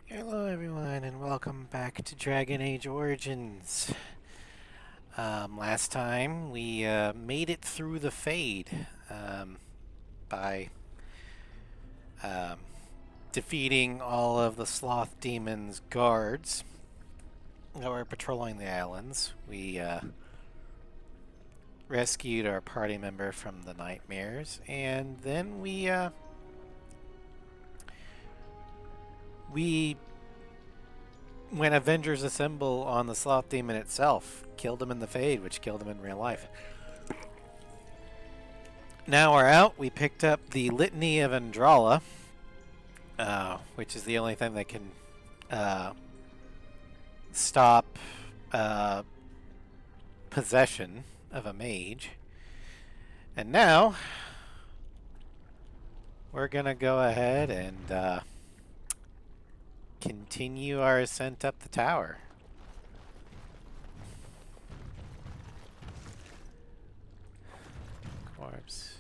Hello everyone and welcome back to Dragon Age Origins. Last time we made it through the Fade by um, defeating all of the Sloth Demon's guards that were patrolling the islands. We rescued our party member from the nightmares, and then we when Avengers assemble on the Sloth Demon itself, killed him in the Fade, which killed him in real life. Now we're out. We picked up the Litany of Andrala, which is the only thing that can stop possession of a mage. And now we're going to go ahead and continue our ascent up the tower. Corpse.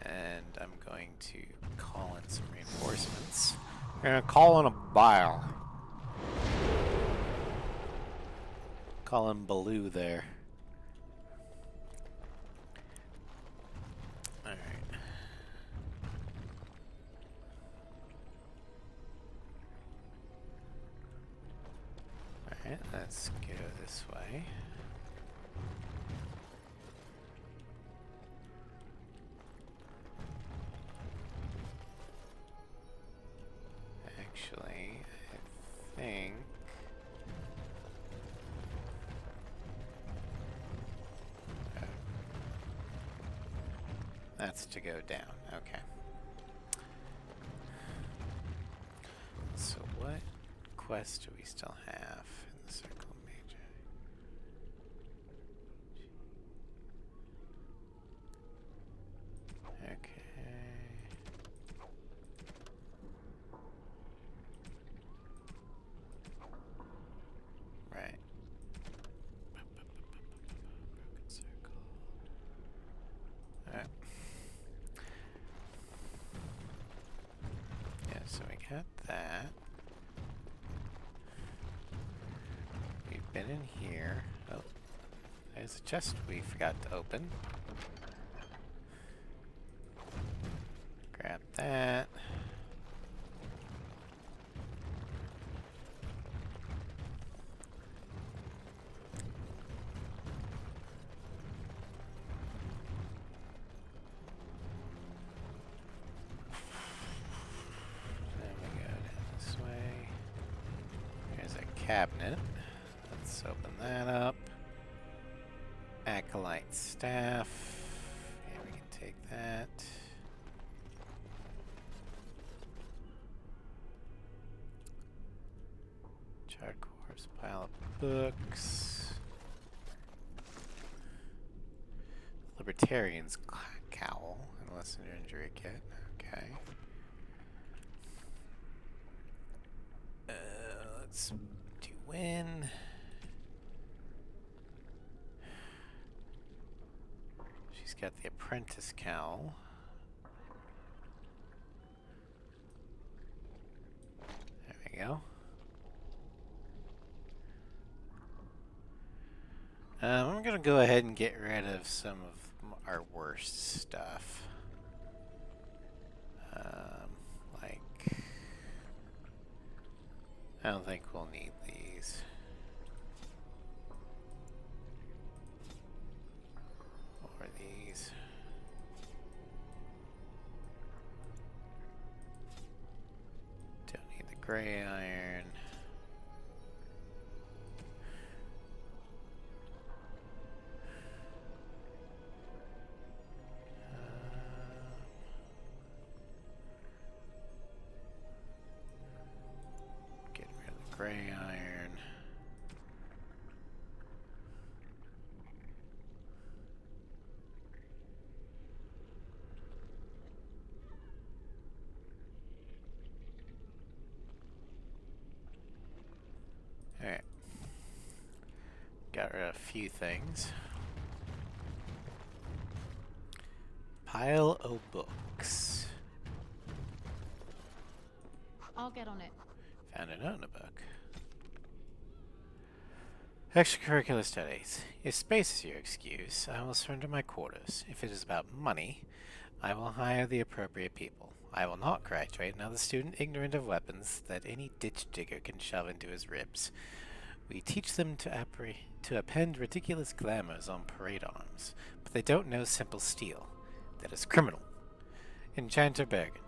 And I'm going to call in some reinforcements. We're going to call in a bile. Call him Baloo there. Alright. Alright, let's go this way. Actually, I think that's to go down. Okay. So what quest do we still have in the Circle Mage? Okay. Right. Broken circle. Alright. Yeah, so we got that. We've been in here. Oh, there's a chest we forgot to open. Grab that. Cabinet. Let's open that up. Acolyte staff. Yeah, we can take that. Charred corpse, pile of books. Libertarian's cowl, unless an injury kit. Okay. Let's win. She's got the apprentice cowl. There we go. I'm gonna go ahead and get rid of some of our worst stuff. Like, I don't think we'll need these. Or these. Don't need the gray iron. Get rid of the gray iron. Alright. Got rid of a few things. Pile of books. I'll get on it. Found a note in a book. Extracurricular studies. If space is your excuse, I will surrender my quarters. If it is about money, I will hire the appropriate people. I will not graduate another student ignorant of weapons that any ditch digger can shove into his ribs. We teach them to append ridiculous glamours on parade arms, but they don't know simple steel. That is criminal. Enchanter Bergen.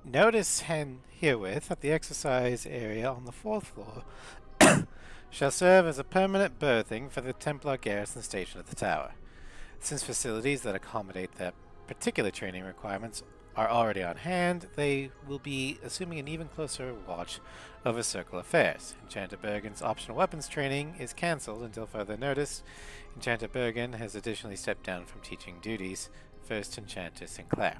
Notice herewith that the exercise area on the fourth floor shall serve as a permanent berthing for the Templar garrison stationed at the tower. Since facilities that accommodate their particular training requirements are already on hand, they will be assuming an even closer watch over circle affairs. Enchanter Bergen's optional weapons training is cancelled until further notice. Enchanter Bergen has additionally stepped down from teaching duties. First Enchanter Sinclair.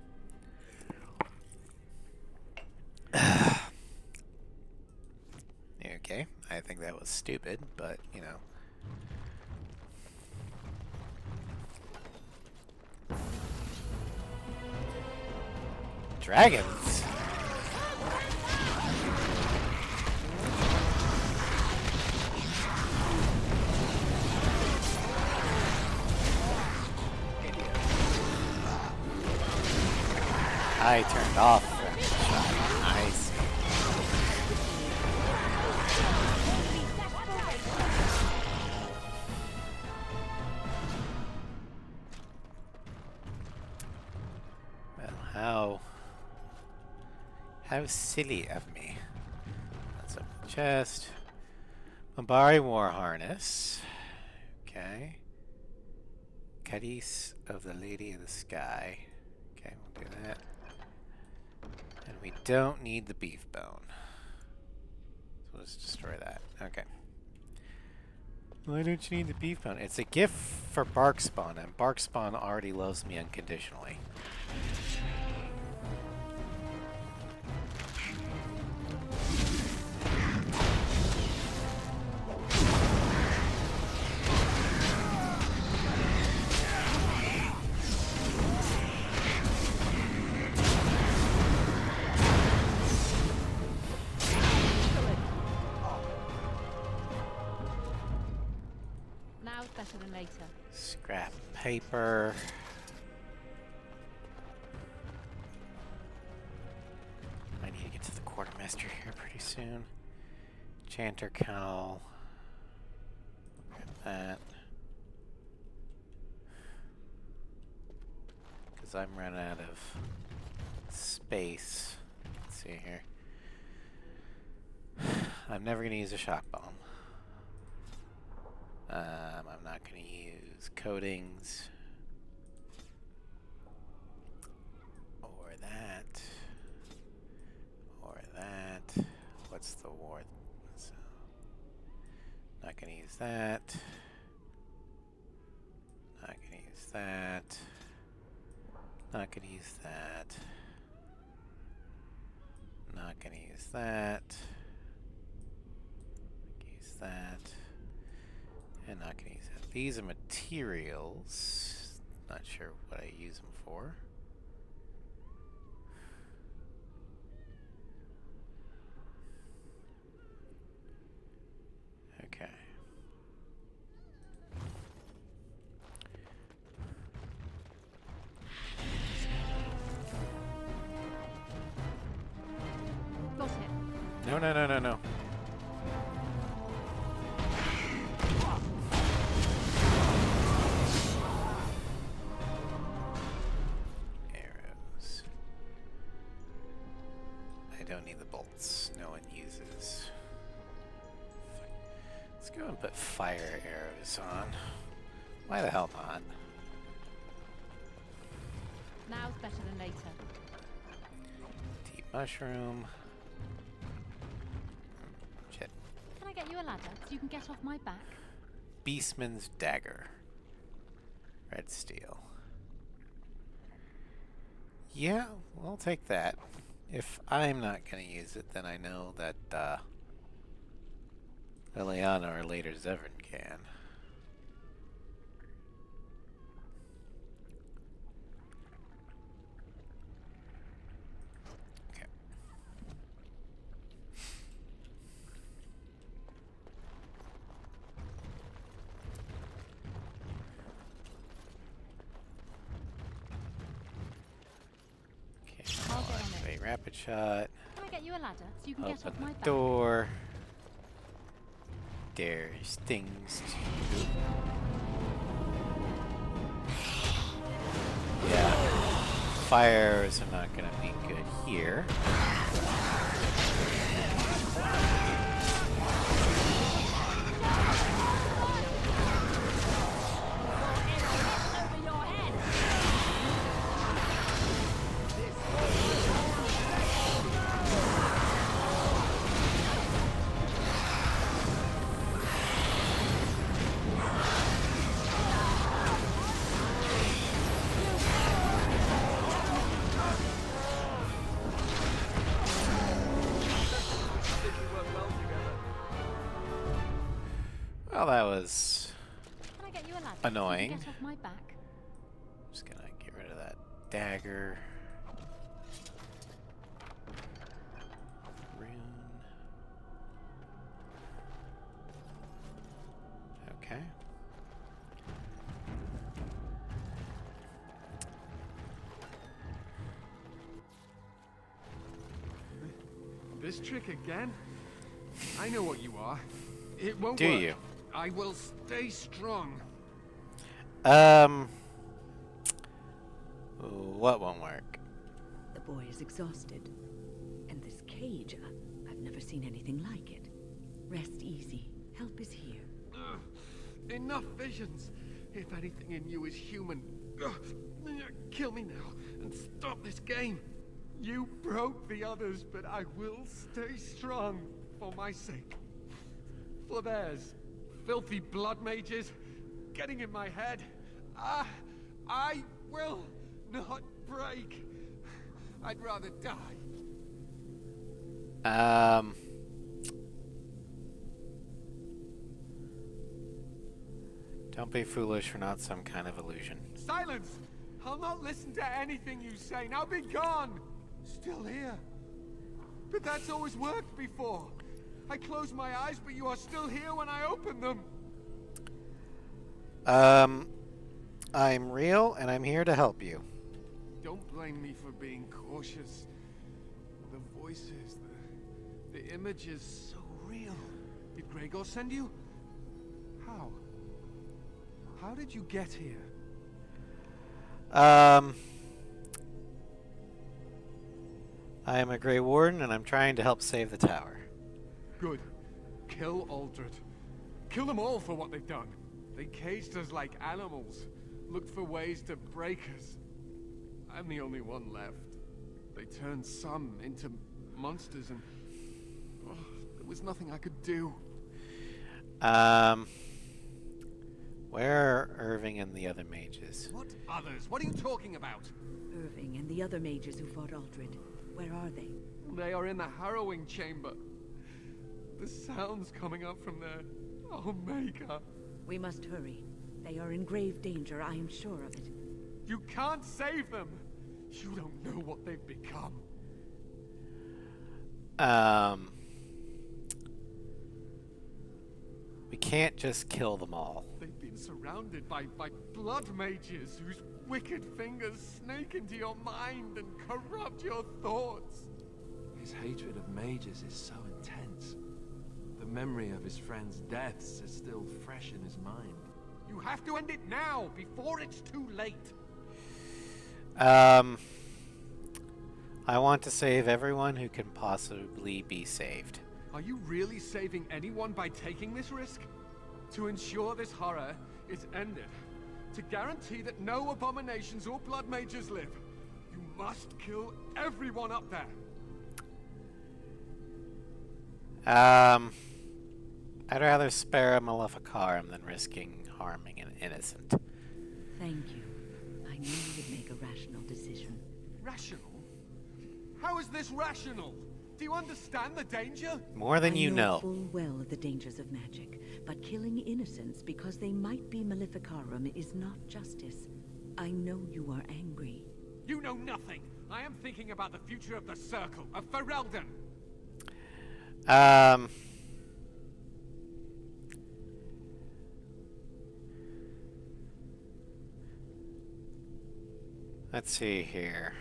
Okay, I think that was stupid, but, you know. Dragons? I turned off the shot. Nice. Well, how silly of me. That's up the chest. Mabari War Harness. Okay. Cadiz of the Lady of the Sky. Okay, we'll do that. And we don't need the beef bone. So let's destroy that. Okay. Why don't you need the beef bone? It's a gift for Barkspawn, and Barkspawn already loves me unconditionally. Now's better than later. Scrap paper. I need to get to the quartermaster here pretty soon. Chanter cowl. Grab that. Because I'm running out of space. Let's see here. I'm never going to use a shock bomb. I'm not going to use coatings. Or that. Or that. What's the war? So, not going to use that. Not going to use that. Not going to use that. Not going to use that. Use that. And not going to use that. These are materials. Not sure what I use them for. Okay. Got it. No, no, no, no, no. Arrows. I don't need the bolts. No one uses. Let's go and put fire arrows on. Why the hell not? Now's better than later. Deep mushroom. Shit. Can I get you a ladder so you can get off my back? Beastman's dagger. Red steel. Yeah, we'll take that. If I'm not going to use it, then I know that Liliana or later Zevran can. Okay. Okay, rapid shot. Can I get you a ladder so you can get Open off my the back? door. There's things to do. Yeah. Fires are not gonna be good here. Well, that was Can I get you a ladder annoying. so you can get off my back? Just gonna get rid of that dagger. Rune. Okay. This trick again? I know what you are. It won't Do work. you? I will stay strong. What won't work? The boy is exhausted. And this cage, I've never seen anything like it. Rest easy. Help is here. Enough visions. If anything in you is human, kill me now and stop this game. You broke the others, but I will stay strong for my sake. For theirs. Filthy blood mages getting in my head. I will not break. I'd rather die. Don't be foolish, we're not some kind of illusion. Silence! I'll not listen to anything you say. Now be gone! Still here. But that's always worked before. I close my eyes, but you are still here when I open them. I'm real, and I'm here to help you. Don't blame me for being cautious. The voices, the images, so real. Did Gregor send you? How? How did you get here? I am a Grey Warden, and I'm trying to help save the tower. Good. Kill Aldred. Kill them all for what they've done. They caged us like animals. Looked for ways to break us. I'm the only one left. They turned some into monsters and... oh, there was nothing I could do. Where are Irving and the other mages? What others? What are you talking about? Irving and the other mages who fought Aldred. Where are they? They are in the harrowing chamber. The sounds coming up from there. Oh, Maker. We must hurry. They are in grave danger, I am sure of it. You can't save them. You don't know what they've become. We can't just kill them all. They've been surrounded by blood mages whose wicked fingers snake into your mind and corrupt your thoughts. His hatred of mages is so intense. The memory of his friends' deaths is still fresh in his mind. You have to end it now, before it's too late. I want to save everyone who can possibly be saved. Are you really saving anyone by taking this risk? To ensure this horror is ended. To guarantee that no abominations or blood mages live, you must kill everyone up there. I'd rather spare a Maleficarum than risking harming an innocent. Thank you. I knew you would make a rational decision. Rational? How is this rational? Do you understand the danger? More than you I know. full well of the dangers of magic, but killing innocents because they might be Maleficarum is not justice. I know you are angry. You know nothing. I am thinking about the future of the Circle, of Ferelden. Let's see here.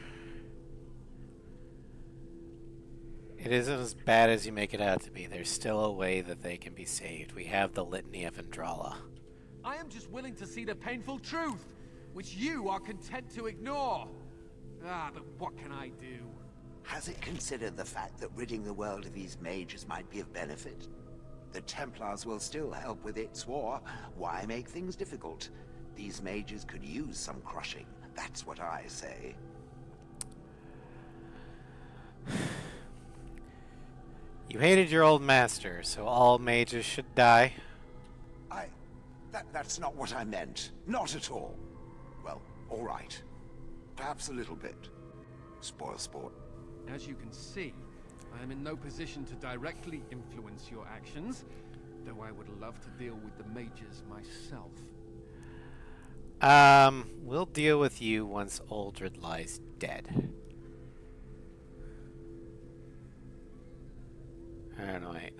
It isn't as bad as you make it out to be. There's still a way that they can be saved. We have the Litany of Andrala. I am just willing to see the painful truth, which you are content to ignore. Ah, but what can I do? Has it considered the fact that ridding the world of these mages might be of benefit? The Templars will still help with its war. Why make things difficult? These mages could use some crushing. That's what I say. You hated your old master, so all mages should die. That's not what I meant. Not at all. Well, all right. Perhaps a little bit. Spoil sport. As you can see, I am in no position to directly influence your actions, though I would love to deal with the mages myself. We'll deal with you once Uldred lies dead. Alright.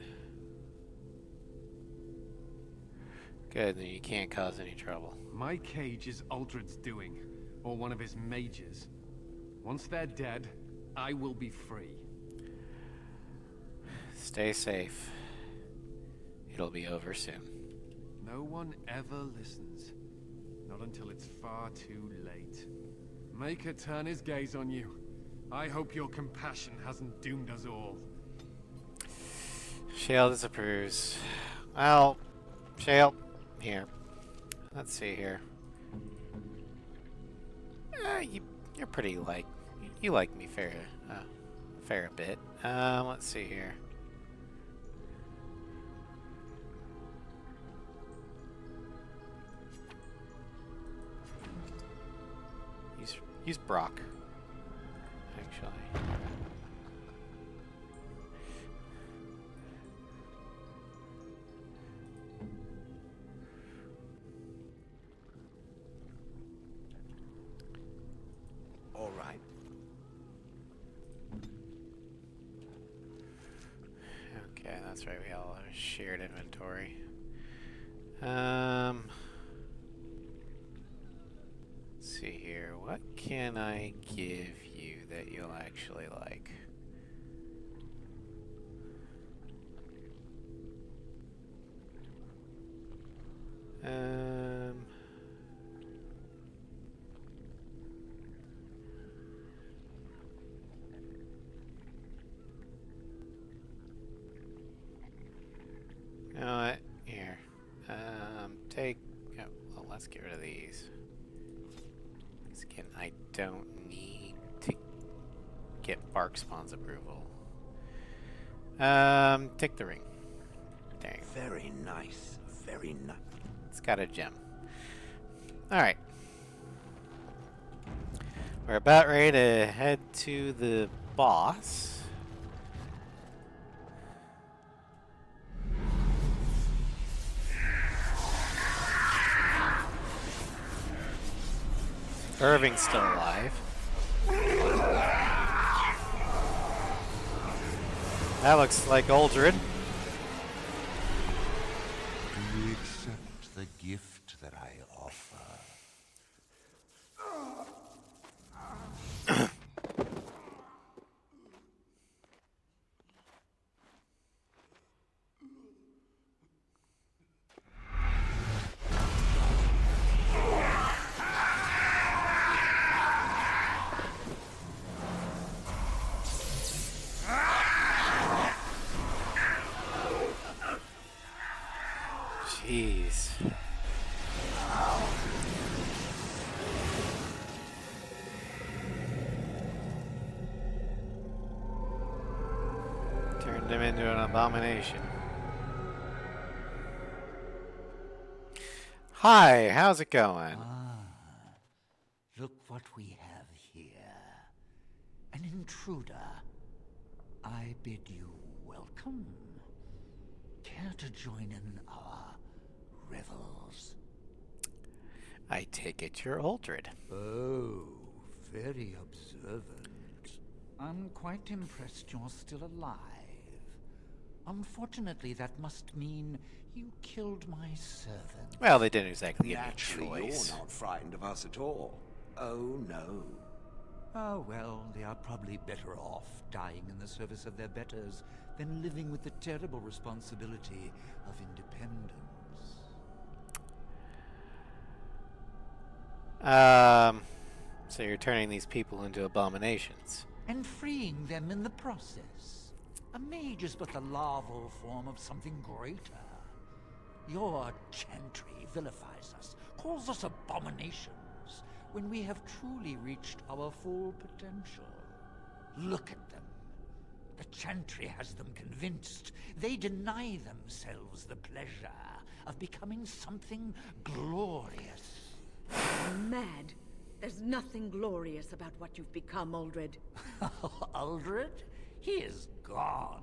Good, then you can't cause any trouble. My cage is Uldred's doing, or one of his mages. Once they're dead, I will be free. Stay safe. It'll be over soon. No one ever listens. Not until it's far too late. Maker turn his gaze on you. I hope your compassion hasn't doomed us all. Shale disapproves. Well, Shale, here. Let's see here. You're pretty you like me fair a bit. Let's see here. Use Brock, actually. All right. Okay, that's right. We all have a shared inventory. Let's see here. What can I give you that you'll actually like? You know what? Here. Take... Oh, well, let's get rid of these. Because again, I don't need to get Bark Spawn's approval. Take the ring. There you go. Very nice. Very nice. It's got a gem. Alright. We're about ready to head to the boss. Irving's still alive. That looks like Uldred. Do you accept the gift that I offer? Jeez. Turned him into an abomination. Hi, how's it going? Look what we have here. An intruder. I bid you welcome. Care to join in our revels? I take it you're Uldred. Oh, very observant. I'm quite impressed you're still alive. Unfortunately, that must mean you killed my servant. Well, they didn't exactly give me a Naturally, choice. you're not frightened of us at all. Oh, no. Oh, well, they are probably better off dying in the service of their betters than living with the terrible responsibility of independence. So you're turning these people into abominations. And freeing them in the process. A mage is but the larval form of something greater. Your chantry vilifies us, calls us abominations, when we have truly reached our full potential. Look at them. The chantry has them convinced. They deny themselves the pleasure of becoming something glorious. Mad. There's nothing glorious about what you've become, Uldred. Uldred? He is gone.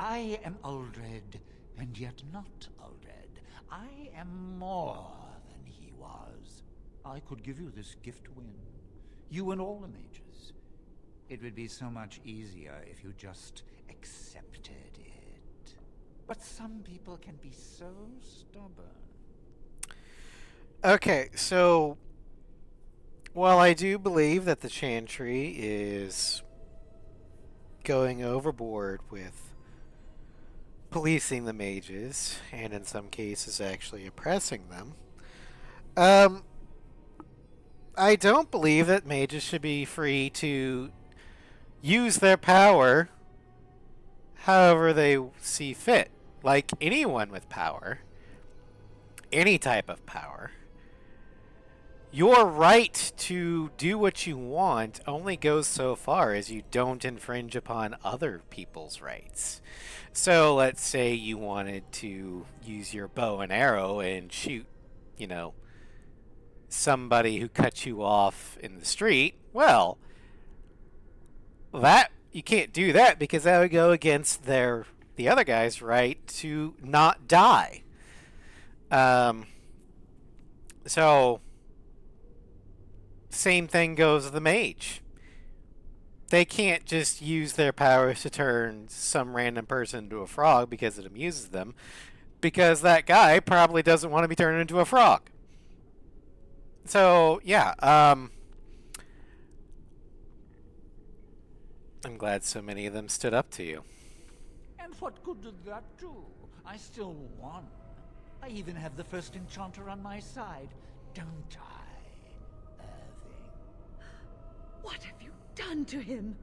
I am Uldred, and yet not Uldred. I am more than he was. I could give you this gift to win. You and all the mages. It would be so much easier if you just accepted it. But some people can be so stubborn. Okay, so while I do believe that the Chantry is going overboard with policing the mages, and in some cases actually oppressing them, I don't believe that mages should be free to use their power however they see fit. Like anyone with power, any type of power, your right to do what you want only goes so far as you don't infringe upon other people's rights. So let's say you wanted to use your bow and arrow and shoot, somebody who cut you off in the street. Well, that you can't do that because that would go against the other guy's right to not die. So same thing goes with the mage. They can't just use their powers to turn some random person into a frog because it amuses them, because that guy probably doesn't want to be turned into a frog. So, yeah, I'm glad so many of them stood up to you. And what good did that do? I still won. I even have the first enchanter on my side, don't I? What have you done to him?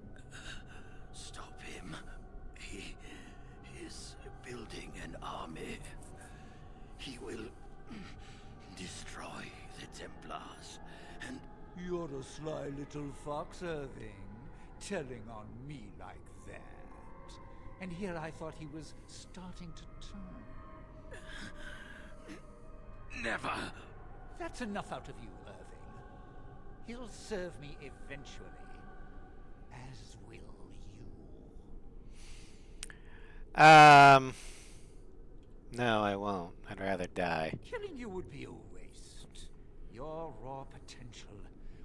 Stop him. He is building an army. He will destroy the Templars, and... You're a sly little fox, Irving, telling on me like that. And here I thought he was starting to turn. Never! That's enough out of you, Irving. He'll serve me eventually, as will you. No, I won't. I'd rather die. Killing you would be a waste. Your raw potential,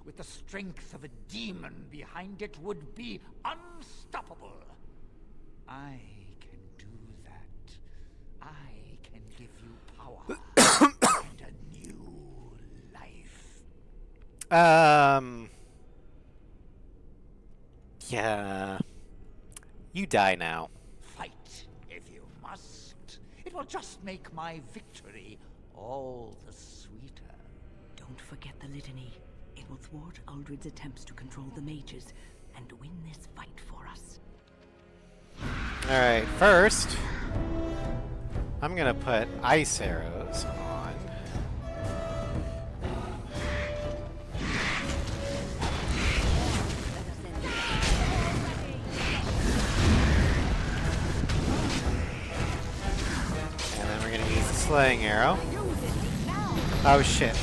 with the strength of a demon behind it, would be unstoppable. I can do that. I can give you power and a new life. Yeah. You die now. Fight if you must. It will just make my victory all the sweeter. Don't forget the litany. It will thwart Uldred's attempts to control the mages and win this fight for us. Alright, first, I'm gonna put ice arrows on. And then we're gonna use the slaying arrow. Oh shit.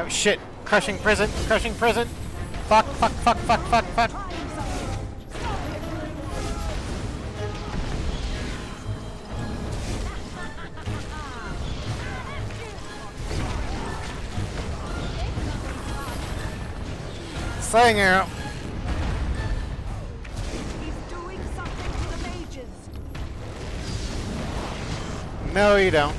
Oh shit! Crushing prison! Crushing prison! Fuck! Fuck! Fuck! Fuck! Fuck! Fuck! Slaying arrow! No, you don't.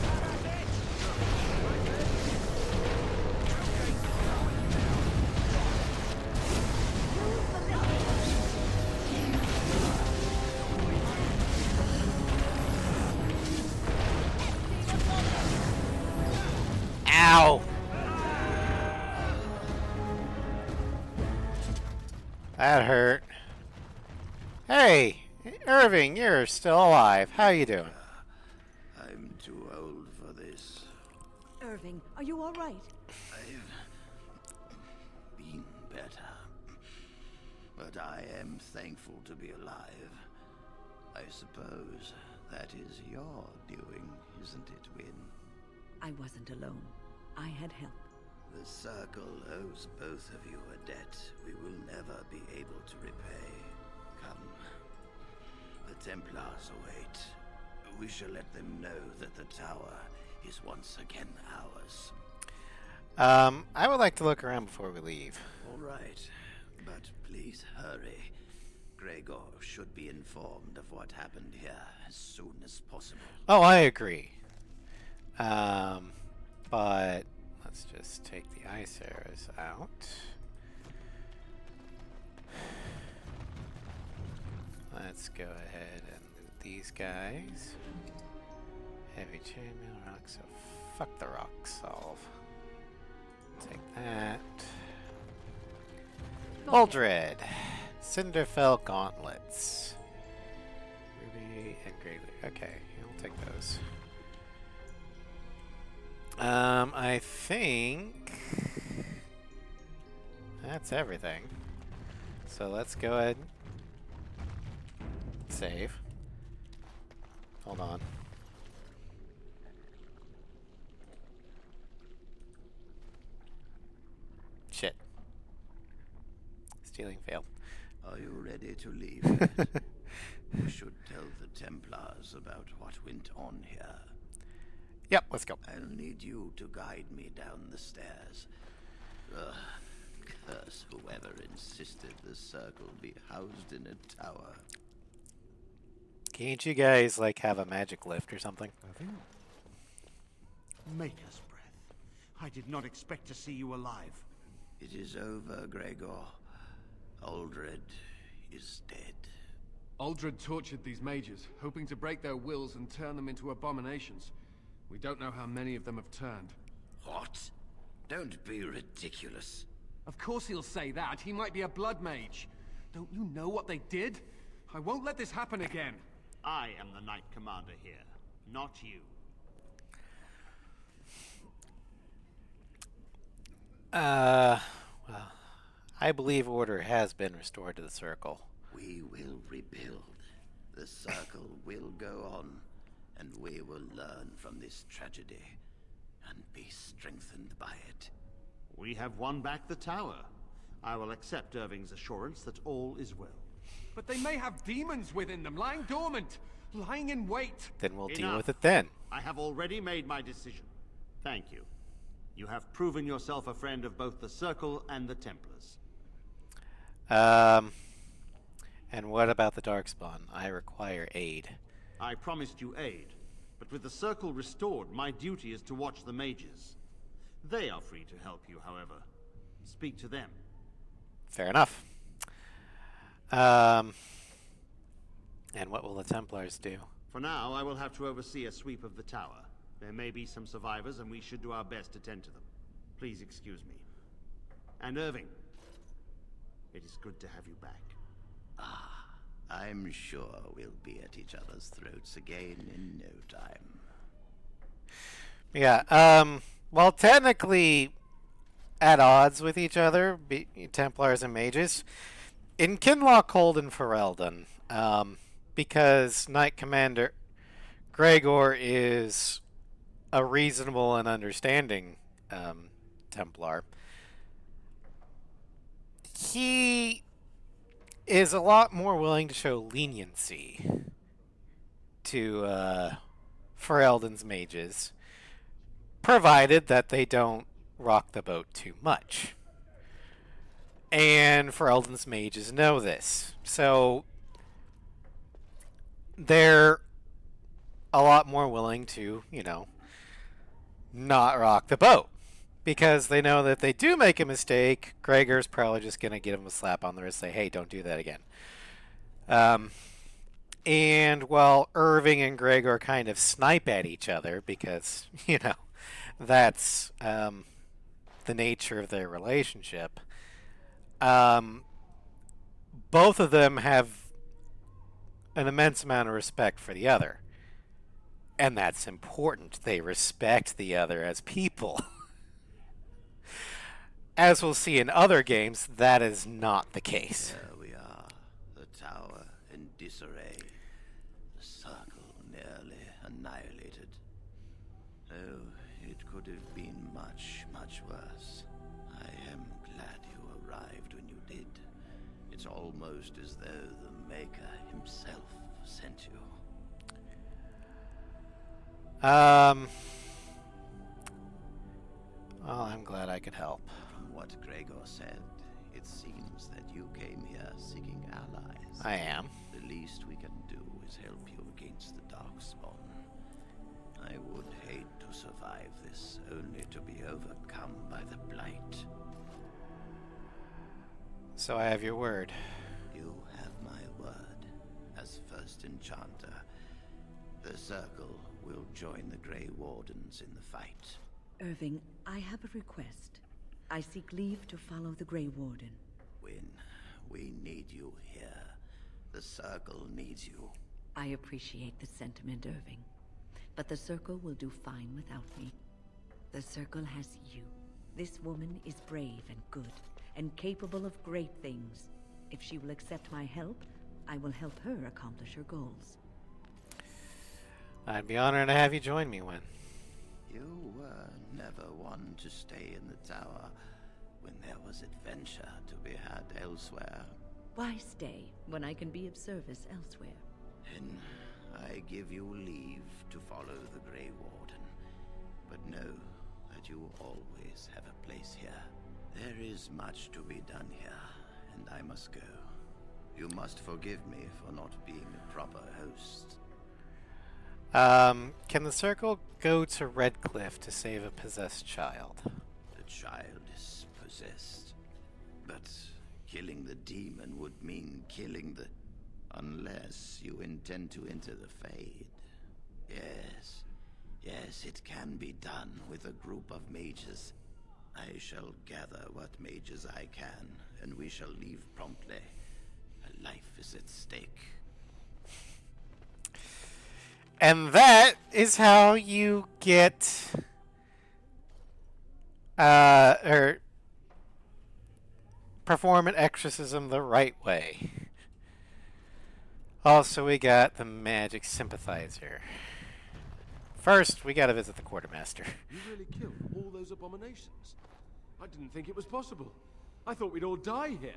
Ow! That hurt. Hey, Irving, you're still alive. How you doing? I'm too old for this. Irving, are you all right? I've been better. But I am thankful to be alive. I suppose that is your doing, isn't it, Win? I wasn't alone. I had help. The Circle owes both of you a debt we will never be able to repay. Come. The Templars await. We shall let them know that the tower is once again ours. I would like to look around before we leave. All right, but please hurry. Gregor should be informed of what happened here as soon as possible. Oh, I agree. But let's just take the ice arrows out. Let's go ahead and loot these guys. Heavy chainmail rock, so fuck the rock solve. Take that. Uldred. Cinderfell gauntlets. Ruby and Greyleaf. Okay, I'll take those. I think that's everything. So let's go ahead and save. Hold on. Shit. Stealing failed. Are you ready to leave? We should tell the Templars about what went on here. Yep, let's go. I'll need you to guide me down the stairs. Curse whoever insisted the Circle be housed in a tower. Can't you guys, like, have a magic lift or something? Irving? Maker's breath. I did not expect to see you alive. It is over, Gregor. Uldred is dead. Uldred tortured these mages, hoping to break their wills and turn them into abominations. We don't know how many of them have turned. What? Don't be ridiculous. Of course he'll say that. He might be a blood mage. Don't you know what they did? I won't let this happen again. I am the Knight Commander here, not you. Well, I believe order has been restored to the Circle. We will rebuild. The Circle will go on, and we will learn from this tragedy and be strengthened by it. We have won back the tower. I will accept Irving's assurance that all is well. But they may have demons within them, lying dormant, lying in wait. Then we'll deal Enough. with it then. I have already made my decision. Thank you. You have proven yourself a friend of both the Circle and the Templars. And what about the Darkspawn? I require aid. I promised you aid, but with the Circle restored, my duty is to watch the mages. They are free to help you, however. Speak to them. Fair enough. And what will the Templars do? For now, I will have to oversee a sweep of the tower. There may be some survivors, and we should do our best to tend to them. Please excuse me. And Irving, it is good to have you back. I'm sure we'll be at each other's throats again in no time. Yeah, well, technically at odds with each other, Templars and mages, in Kinloch, Hold, and Ferelden, because Knight Commander Gregor is a reasonable and understanding Templar. He is a lot more willing to show leniency to Ferelden's mages, provided that they don't rock the boat too much. And Ferelden's mages know this. So they're a lot more willing to, you know, not rock the boat. Because they know that if they do make a mistake, Gregor's probably just going to give him a slap on the wrist and say, hey, don't do that again. And while Irving and Gregor kind of snipe at each other because, you know, that's the nature of their relationship, both of them have an immense amount of respect for the other. And that's important. They respect the other as people. As we'll see in other games, that is not the case. There we are, the tower in disarray, the circle nearly annihilated. Oh, it could have been much, much worse. I am glad you arrived when you did. It's almost as though the Maker himself sent you. Well, I'm glad I could help. From what Gregor said, it seems that you came here seeking allies. I am. The least we can do is help you against the Darkspawn. I would hate to survive this, only to be overcome by the Blight. So I have your word. You have my word. As first enchanter, the Circle will join the Grey Wardens in the fight. Irving, I have a request. I seek leave to follow the Grey Warden. Wynne, we need you here. The Circle needs you. I appreciate the sentiment, Irving. But the Circle will do fine without me. The Circle has you. This woman is brave and good, and capable of great things. If she will accept my help, I will help her accomplish her goals. I'd be honored to have you join me, Wynne. You were never one to stay in the tower when there was adventure to be had elsewhere. Why stay when I can be of service elsewhere? Then I give you leave to follow the Grey Warden. But know that you always have a place here. There is much to be done here, and I must go. You must forgive me for not being a proper host. Can the Circle go to Redcliffe to save a possessed child? The child is possessed. But killing the demon would mean killing the... Unless you intend to enter the Fade. Yes. Yes, it can be done with a group of mages. I shall gather what mages I can, and we shall leave promptly. A life is at stake. And that is how you get or perform an exorcism the right way. Also, we got the magic sympathizer. First, we gotta visit the quartermaster. You really killed all those abominations? I didn't think it was possible. I thought we'd all die here.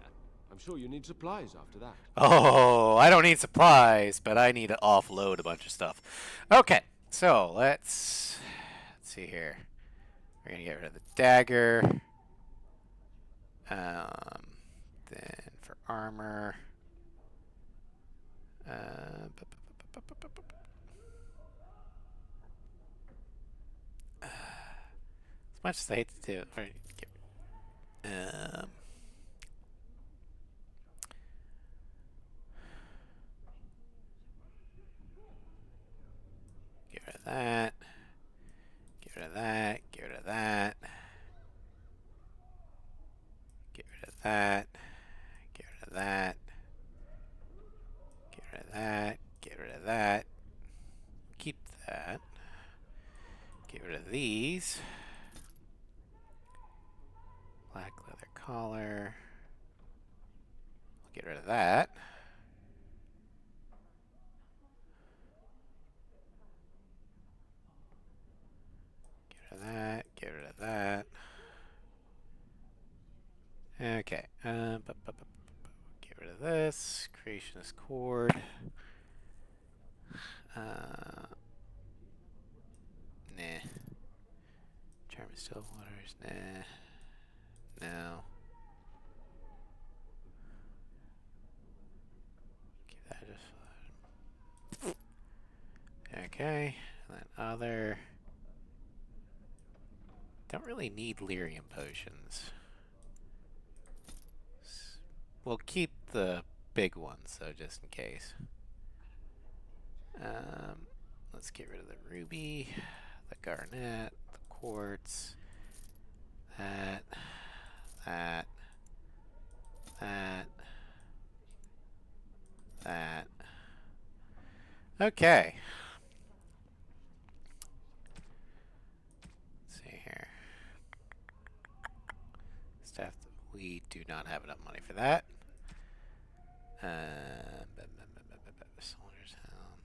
I'm sure you need supplies after that. Oh, I don't need supplies, but I need to offload a bunch of stuff. Okay, so let's see here. We're gonna get rid of the dagger. Then for armor. As much as I hate to do it, get rid of that. Get rid of that. Get rid of that. Get rid of that. Get rid of that. Get rid of that. Get rid of that. Keep that. Get rid of these. Black leather collar. Get rid of that. Get rid of that. Get rid of that. Okay. Get rid of this. Creationist cord. Nah. Charm is still waters. Nah. No. Keep that just. Okay. Okay, and then other. Don't really need lyrium potions. We'll keep the big ones, though, just in case. Let's get rid of the ruby, the garnet, the quartz, that, that, that. Okay. Let's see here. Stuff. We do not have enough money for that. Soldier's Helm.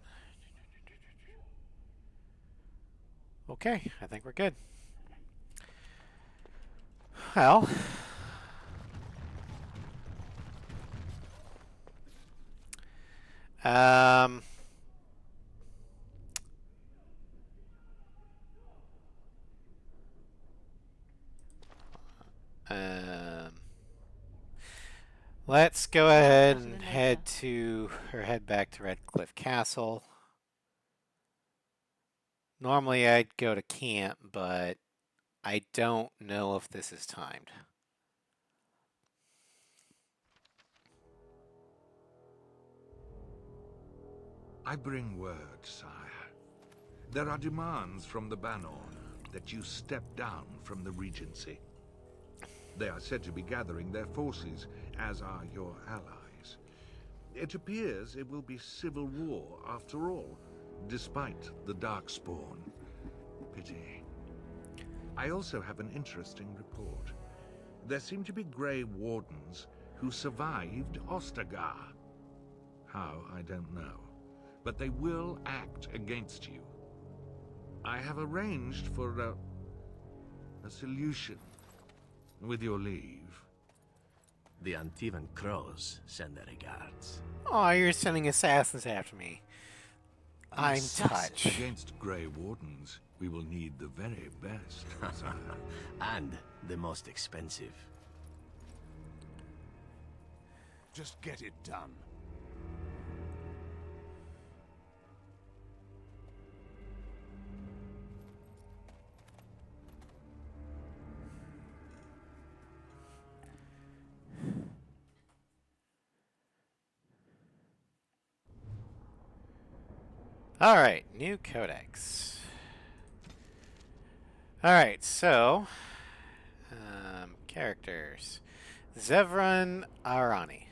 Okay, I think we're good. Well, um, let's go ahead and head back to Redcliffe Castle. Normally I'd go to camp, but I don't know if this is timed. I bring word, sire. There are demands from the Banorn that you step down from the Regency. They are said to be gathering their forces, as are your allies. It appears it will be civil war after all, despite the Darkspawn. Pity. I also have an interesting report. There seem to be Grey Wardens who survived Ostagar. How, I don't know. But they will act against you. I have arranged for a solution, with your leave. The Antivan Crows send their regards. Oh, you're sending assassins after me. I'm touched. Against Grey Wardens, we will need the very best. And the most expensive. Just get it done. Alright, new codex. Alright, so characters. Zevran Arani.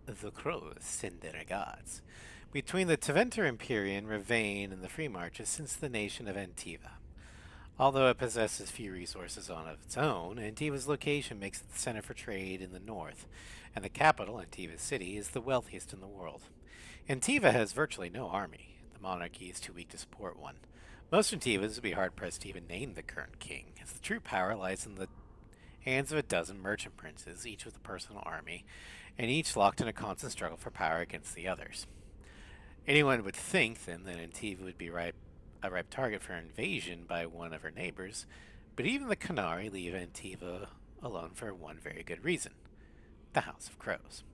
The Crows send their regards. Between the Teventer Empyrean, Ravane, and the Free Marches since the nation of Antiva. Although it possesses few resources on its own, Antiva's location makes it the center for trade in the north, and the capital, Antiva City, is the wealthiest in the world. Antiva has virtually no army. The monarchy is too weak to support one. Most Antivas would be hard-pressed to even name the current king, as the true power lies in the hands of a dozen merchant princes, each with a personal army, and each locked in a constant struggle for power against the others. Anyone would think, then, that Antiva would be a ripe target for invasion by one of her neighbors, but even the Qunari leave Antiva alone for one very good reason: the House of Crows.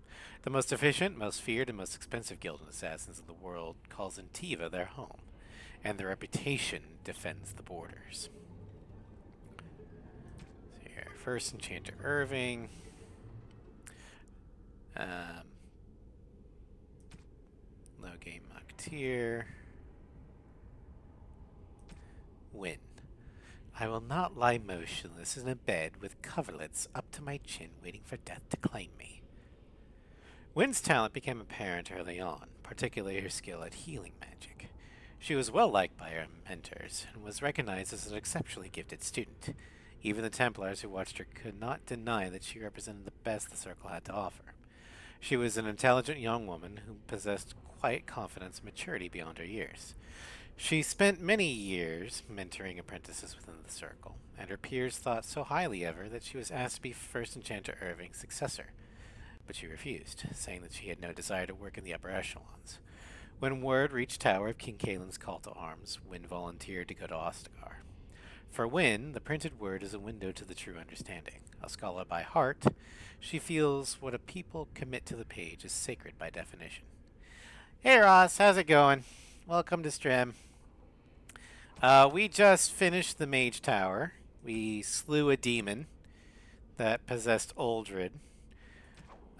The most efficient, most feared, and most expensive guild of assassins in the world calls Antiva their home, and their reputation defends the borders. So here, first Enchanter Irving. Low game Mocketeer. Win. I will not lie motionless in a bed with coverlets up to my chin waiting for death to claim me. Wynn's talent became apparent early on, particularly her skill at healing magic. She was well liked by her mentors, and was recognized as an exceptionally gifted student. Even the Templars who watched her could not deny that she represented the best the Circle had to offer. She was an intelligent young woman who possessed quiet confidence and maturity beyond her years. She spent many years mentoring apprentices within the Circle, and her peers thought so highly of her that she was asked to be First Enchanter Irving's successor. But she refused, saying that she had no desire to work in the upper echelons. When word reached Tower of King Caelin's call to arms, Wynn volunteered to go to Ostagar. For Wynn, the printed word is a window to the true understanding. A scholar by heart, she feels what a people commit to the page is sacred by definition. Hey Ross, how's it going? Welcome to Strim. We just finished the Mage Tower. We slew a demon that possessed Uldred.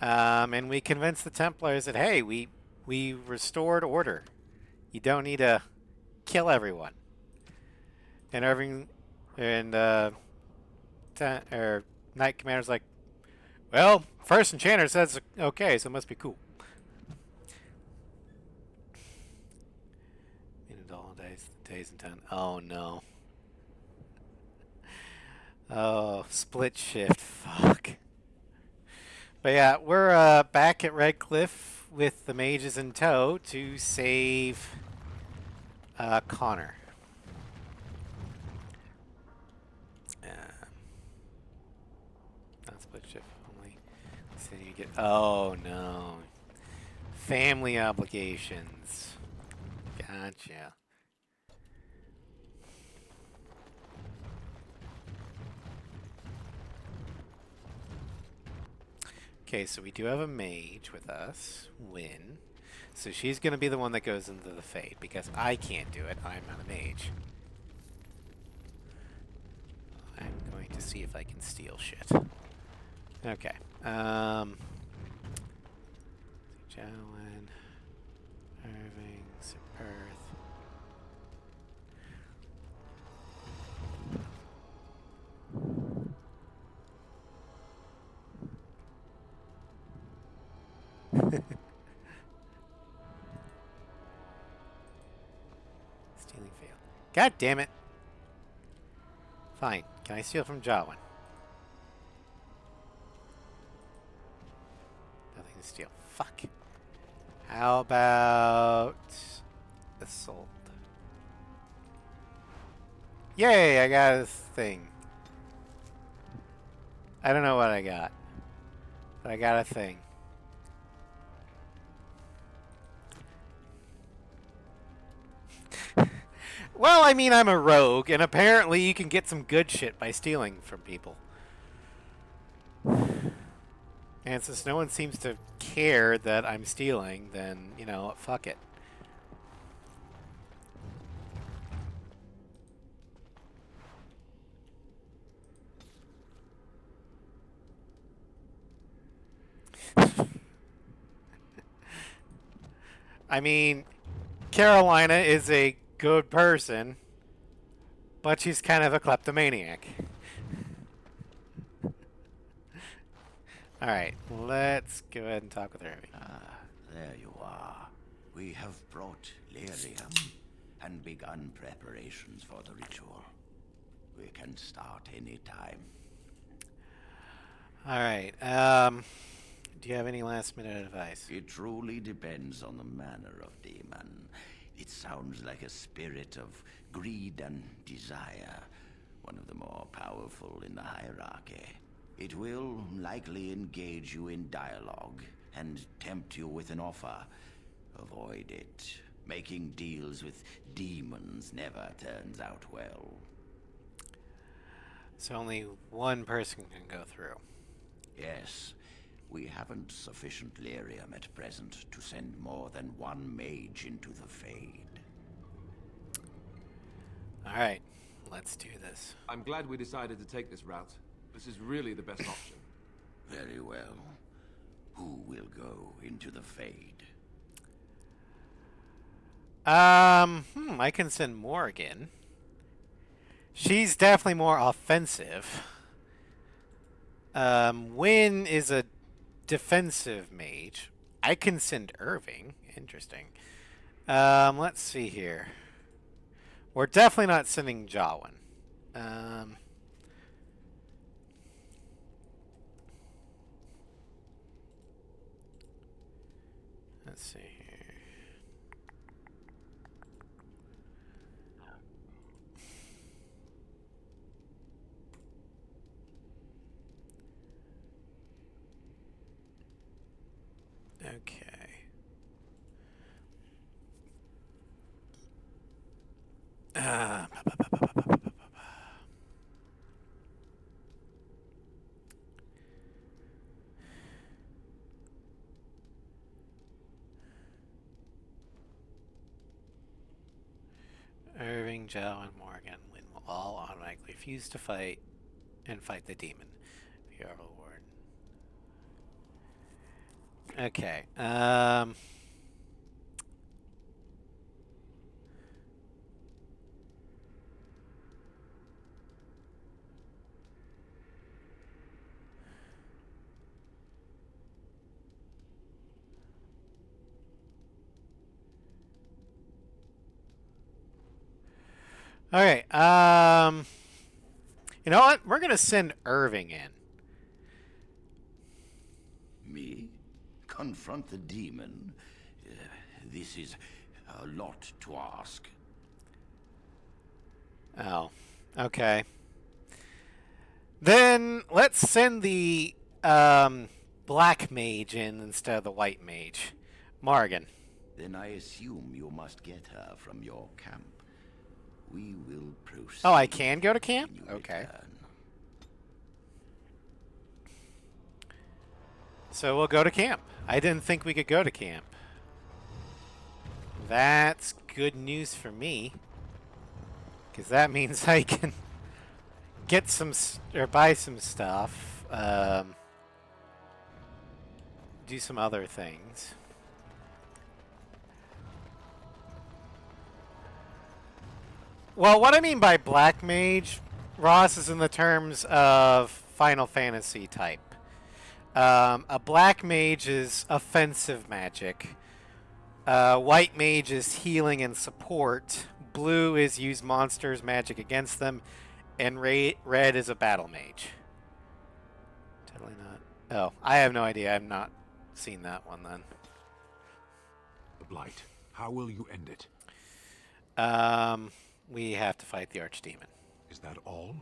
And we convinced the Templars that, hey, we restored order. You don't need to kill everyone. And Irving and Knight Commander's like, well, First Enchanter says okay, so it must be cool. All days in town. Oh no. Oh, split shift. Fuck. But yeah, we're back at Red Cliff with the mages in tow to save Connor. Not split shift only. So you get. Oh no. Family obligations. Gotcha. Okay, so we do have a mage with us, Wynn. So she's going to be the one that goes into the Fade, because I can't do it. I'm not a mage. I'm going to see if I can steal shit. Okay. Jowin, Irving, Perth. Stealing failed. God damn it. Fine. Can I steal from Jowin? Nothing to steal. Fuck. How about Assault? Yay, I got a thing. I don't know what I got, but I got a thing. Well, I mean, I'm a rogue, and apparently you can get some good shit by stealing from people. And since no one seems to care that I'm stealing, then, you know, fuck it. I mean, Carolina is a good person, but she's kind of a kleptomaniac. Alright, let's go ahead and talk with her. Ah, there you are. We have brought lyrium and begun preparations for the ritual. We can start any time. Alright, do you have any last minute advice? It truly depends on the manner of demon. It sounds like a spirit of greed and desire, one of the more powerful in the hierarchy. It will likely engage you in dialogue and tempt you with an offer. Avoid it. Making deals with demons never turns out well. So only one person can go through. Yes. We haven't sufficient lyrium at present to send more than one mage into the Fade. Alright, let's do this. I'm glad we decided to take this route. This is really the best option. Very well. Who will go into the Fade? I can send Morgan. She's definitely more offensive. Wynn is a defensive mage. I can send Irving. Interesting. Let's see here. We're definitely not sending Jawin. Let's see here. Okay. Irving Irving, Joe, and Morgan will all automatically refuse to fight and fight the demon. Your reward. Okay. All right. You know what? We're gonna send Irving in. Me? Confront the demon? This is a lot to ask. Oh, okay. Then let's send the black mage in instead of the white mage, Morgan. Then I assume you must get her from your camp. We will proceed. Oh, I can go to camp? Okay. Return. So we'll go to camp. I didn't think we could go to camp. That's good news for me. Because that means I can get some, or buy some stuff. Do some other things. Well, what I mean by black mage, Ross, is in the terms of Final Fantasy type. A black mage is offensive magic. White mage is healing and support. Blue is use monsters' magic against them. And red is a battle mage. Totally not. Oh, I have no idea. I've not seen that one then. The Blight. How will you end it? We have to fight the archdemon. Is that all?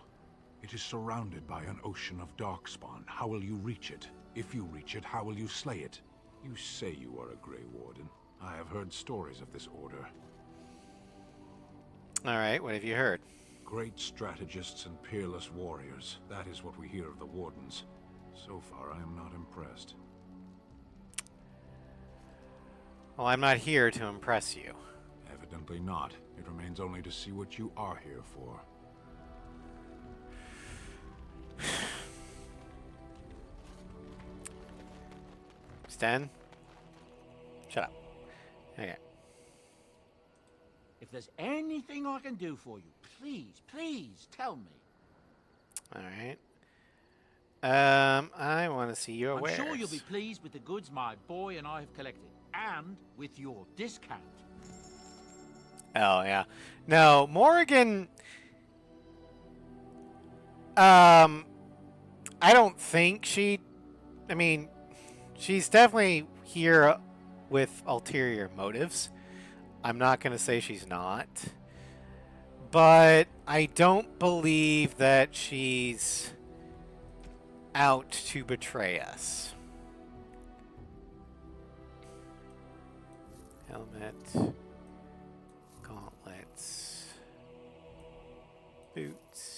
It is surrounded by an ocean of darkspawn. How will you reach it? If you reach it, how will you slay it? You say you are a Grey Warden. I have heard stories of this order. Alright, what have you heard? Great strategists and peerless warriors. That is what we hear of the Wardens. So far, I am not impressed. Well, I'm not here to impress you. Evidently not. It remains only to see what you are here for. Sten? Shut up. Okay. If there's anything I can do for you, please, please tell me. Alright. I want to see your wares. I'm sure you'll be pleased with the goods my boy and I have collected, and with your discount. Oh, yeah. No, Morgan... I don't think she... I mean, she's definitely here with ulterior motives. I'm not going to say she's not. But I don't believe that she's out to betray us. Helmet. Gauntlets. Boots.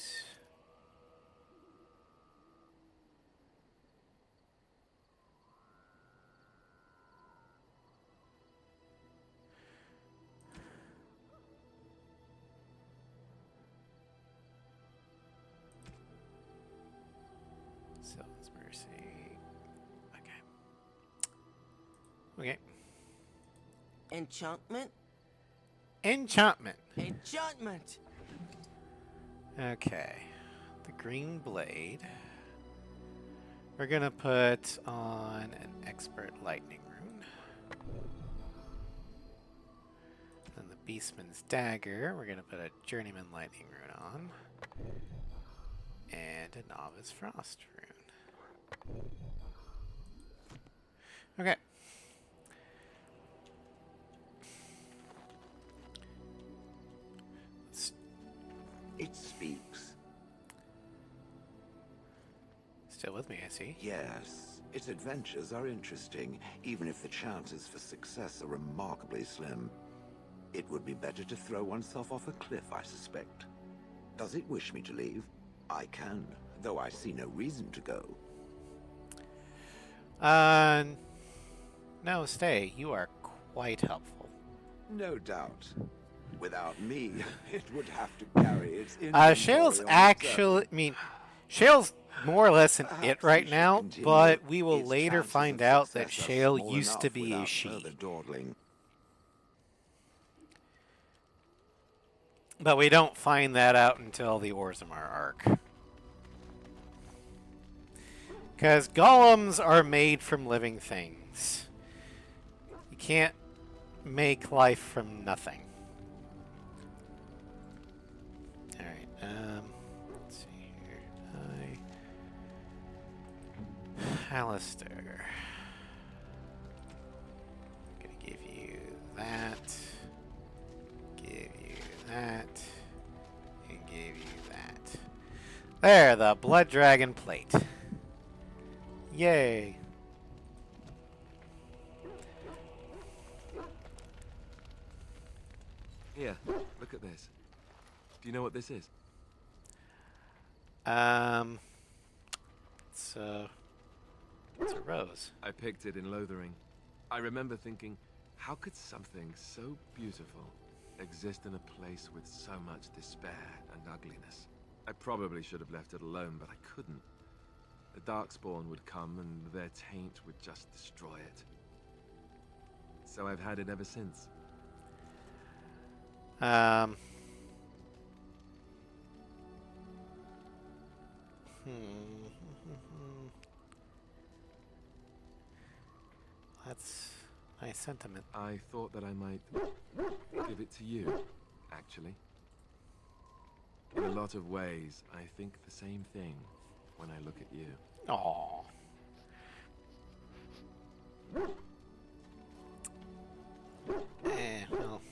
Sylvan's Mercy. Okay. Enchantment? Enchantment. Enchantment! Okay. The green blade. We're gonna put on an expert lightning rune. And the beastman's dagger, we're gonna put a journeyman lightning rune on. And a novice frost rune. Okay. It speaks. Still with me, I see. Yes, its adventures are interesting, even if the chances for success are remarkably slim. It would be better to throw oneself off a cliff, I suspect. Does it wish me to leave? I can, though I see no reason to go. No, stay. You are quite helpful. No doubt. Without me, it would have to carry its inventory Shale's on its actually, own. I mean, Shale's more or less an it Perhaps right we should now, continue. but we will Its later chances find of out that success are Shale small used to enough be a without she. further dawdling. But we don't find that out until the Orzammar arc. Because golems are made from living things. You can't make life from nothing. Alright, let's see here. Alistair. Gonna give you that. Give you that. And give you that. There, the Blood Dragon plate. Yay. Here, look at this. Do you know what this is? It's a rose. I picked it in Lothering. I remember thinking, how could something so beautiful exist in a place with so much despair and ugliness? I probably should have left it alone, but I couldn't. The Darkspawn would come and their taint would just destroy it. So I've had it ever since. That's nice sentiment. I thought that I might give it to you, actually. In a lot of ways, I think the same thing when I look at you. Aww. Well,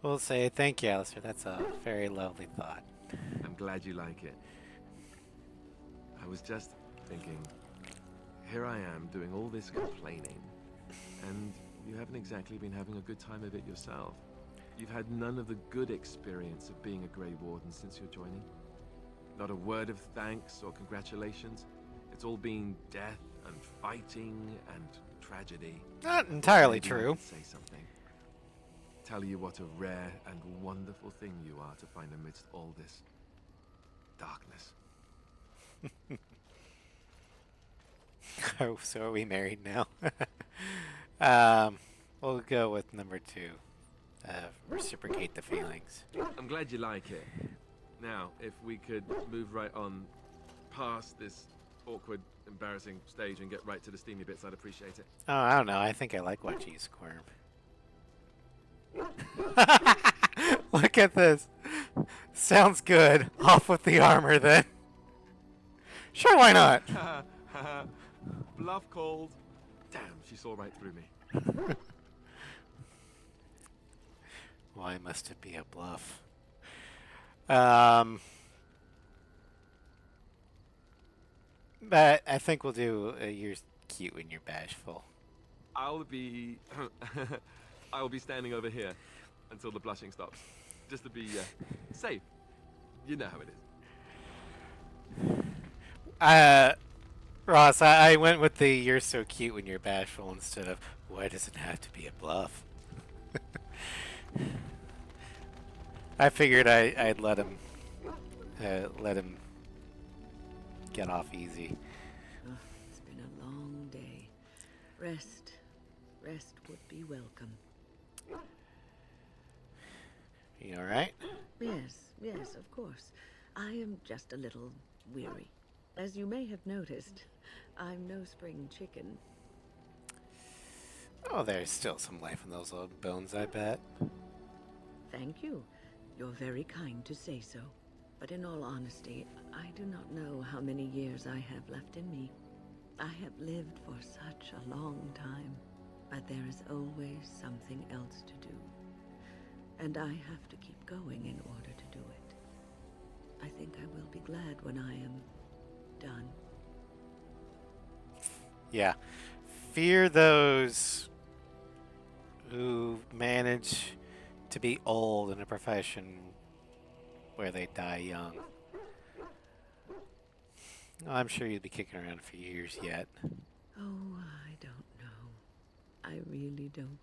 we'll say thank you, Alistair. That's a very lovely thought. I'm glad you like it. I was just thinking, here I am doing all this complaining, and you haven't exactly been having a good time of it yourself. You've had none of the good experience of being a Grey Warden since your joining. Not a word of thanks or congratulations. It's all been death and fighting and tragedy. Not entirely Maybe I true. could say something. Tell you what a rare and wonderful thing you are to find amidst all this darkness. Oh, so are we married now? We'll go with number 2. Reciprocate the feelings. I'm glad you like it. Now, if we could move right on past this awkward, embarrassing stage and get right to the steamy bits, I'd appreciate it. Oh, I don't know. I think I like watching you squirm. Look at this. Sounds good. Off with the armor then. Sure, why not? Bluff called. Damn, she saw right through me. Why must it be a bluff? But I think we'll do you're cute when you're bashful. I'll be standing over here until the blushing stops, just to be safe. You know how it is. Ross, I went with the you're so cute when you're bashful instead of why does it have to be a bluff? I figured I'd let him get off easy. Oh, it's been a long day. Rest would be welcome. You alright? Yes, of course. I am just a little weary. As you may have noticed, I'm no spring chicken. Oh, there's still some life in those old bones, I bet. Thank you. You're very kind to say so. But in all honesty, I do not know how many years I have left in me. I have lived for such a long time, but there is always something else to do. And I have to keep going in order to do it. I think I will be glad when I am done. Yeah. Fear those who manage to be old in a profession where they die young. I'm sure you'd be kicking around for years yet. Oh, I don't know. I really don't.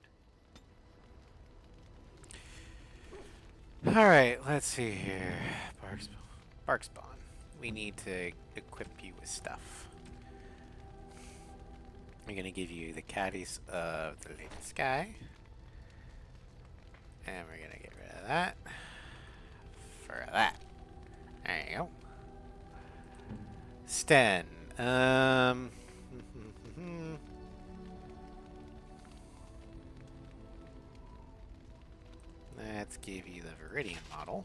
Alright, let's see here. Bark spawn. We need to equip you with stuff. I'm gonna give you the caddies of the lady sky. And we're gonna get rid of that. For that. There you go. Sten. Let's give you the Viridian model.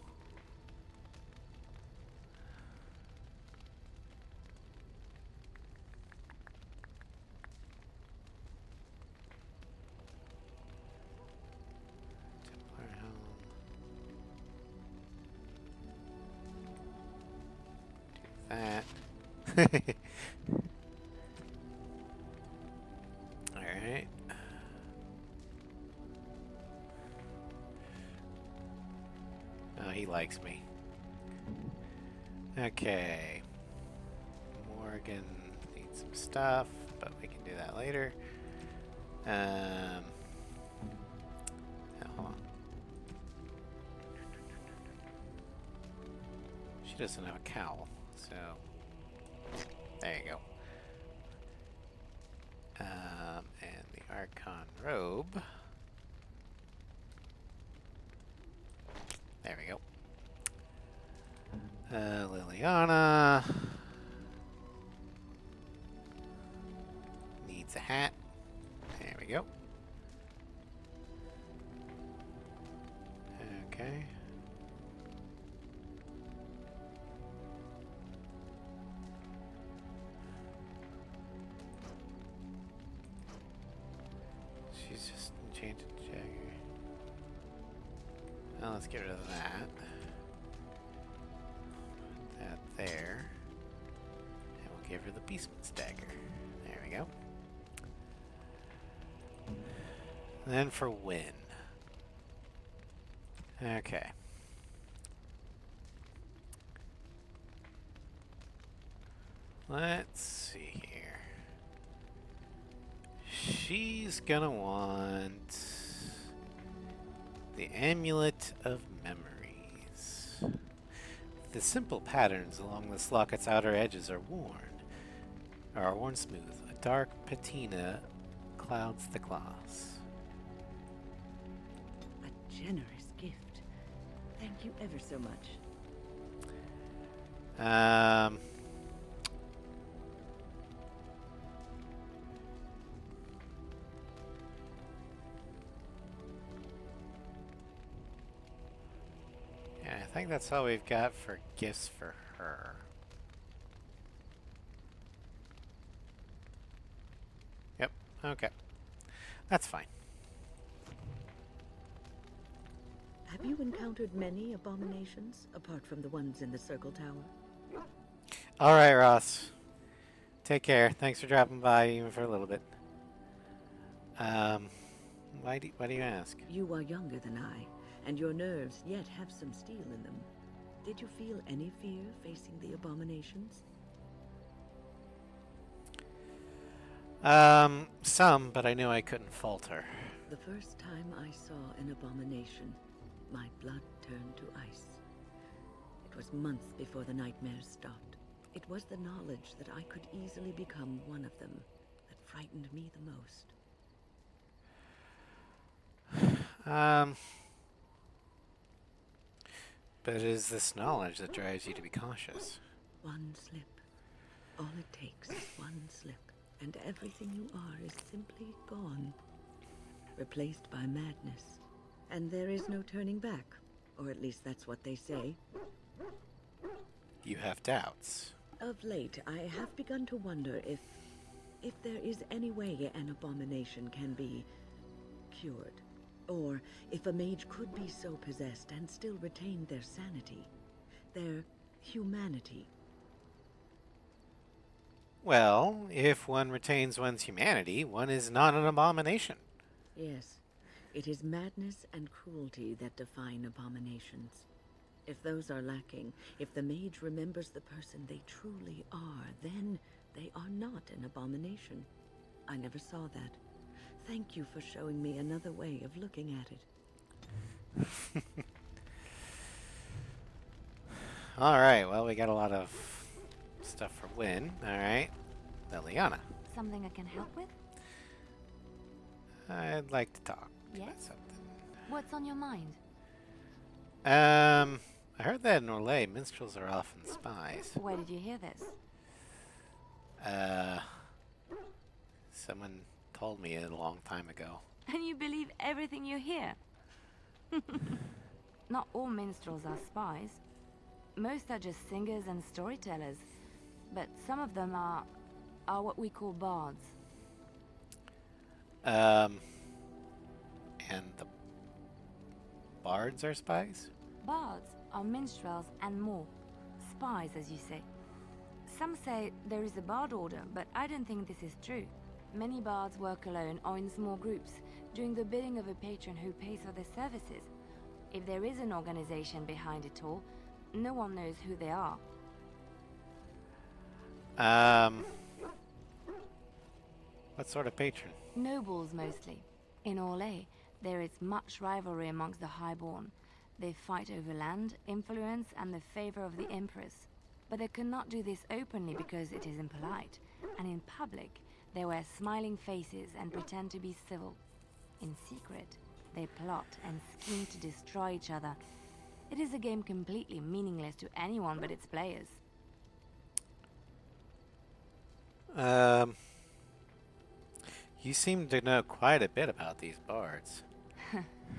Do that. Alright. Oh, he likes me. Okay. Morgan needs some stuff, but we can do that later. Hold on. She doesn't have a cowl, so there you go. And the Archon robe. There we go. Liliana needs a hat. There we go. Okay. She's just enchanted Jagger. Well, let's get rid of that. Put that there. And we'll give her the Beastman's dagger. There we go. And then for Win. Okay. Let's see here. She's gonna want the Amulet of Memories. The simple patterns along this locket's outer edges are worn smooth. A dark patina clouds the gloss. A generous gift. Thank you ever so much. Yeah, I think that's all we've got for gifts for her. Yep, okay. That's fine. Have you encountered many abominations, apart from the ones in the Circle Tower? Alright, Ross. Take care. Thanks for dropping by, even for a little bit. Why do you ask? You are younger than I, and your nerves yet have some steel in them. Did you feel any fear facing the abominations? Some, but I knew I couldn't falter. The first time I saw an abomination, my blood turned to ice. It was months before the nightmares stopped. It was the knowledge that I could easily become one of them that frightened me the most. But it is this knowledge that drives you to be cautious. One slip. All it takes is one slip, and everything you are is simply gone. Replaced by madness. And there is no turning back. Or at least that's what they say. You have doubts. Of late, I have begun to wonder if there is any way an abomination can be cured. Or if a mage could be so possessed and still retain their sanity, their humanity. Well, if one retains one's humanity, one is not an abomination. Yes, it is madness and cruelty that define abominations. If those are lacking, if the mage remembers the person they truly are, then they are not an abomination. I never saw that. Thank you for showing me another way of looking at it. Alright, well, we got a lot of stuff for Win. Alright. Liliana. Something I can help with? I'd like to talk about Yes? something. What's on your mind? I heard that in Orlais, minstrels are often spies. Where did you hear this? Someone told me it a long time ago. And you believe everything you hear? Not all minstrels are spies. Most are just singers and storytellers. But some of them are what we call bards. And the bards are spies? Bards are minstrels and more. Spies, as you say. Some say there is a bard order, but I don't think this is true. Many bards work alone or in small groups, doing the bidding of a patron who pays for their services. If there is an organization behind it all, no one knows who they are. What sort of patron? Nobles, mostly. In Orlais, there is much rivalry amongst the highborn. They fight over land, influence, and the favor of the Empress. But they cannot do this openly because it is impolite. And in public, they wear smiling faces and pretend to be civil. In secret, they plot and scheme to destroy each other. It is a game completely meaningless to anyone but its players. You seem to know quite a bit about these bards.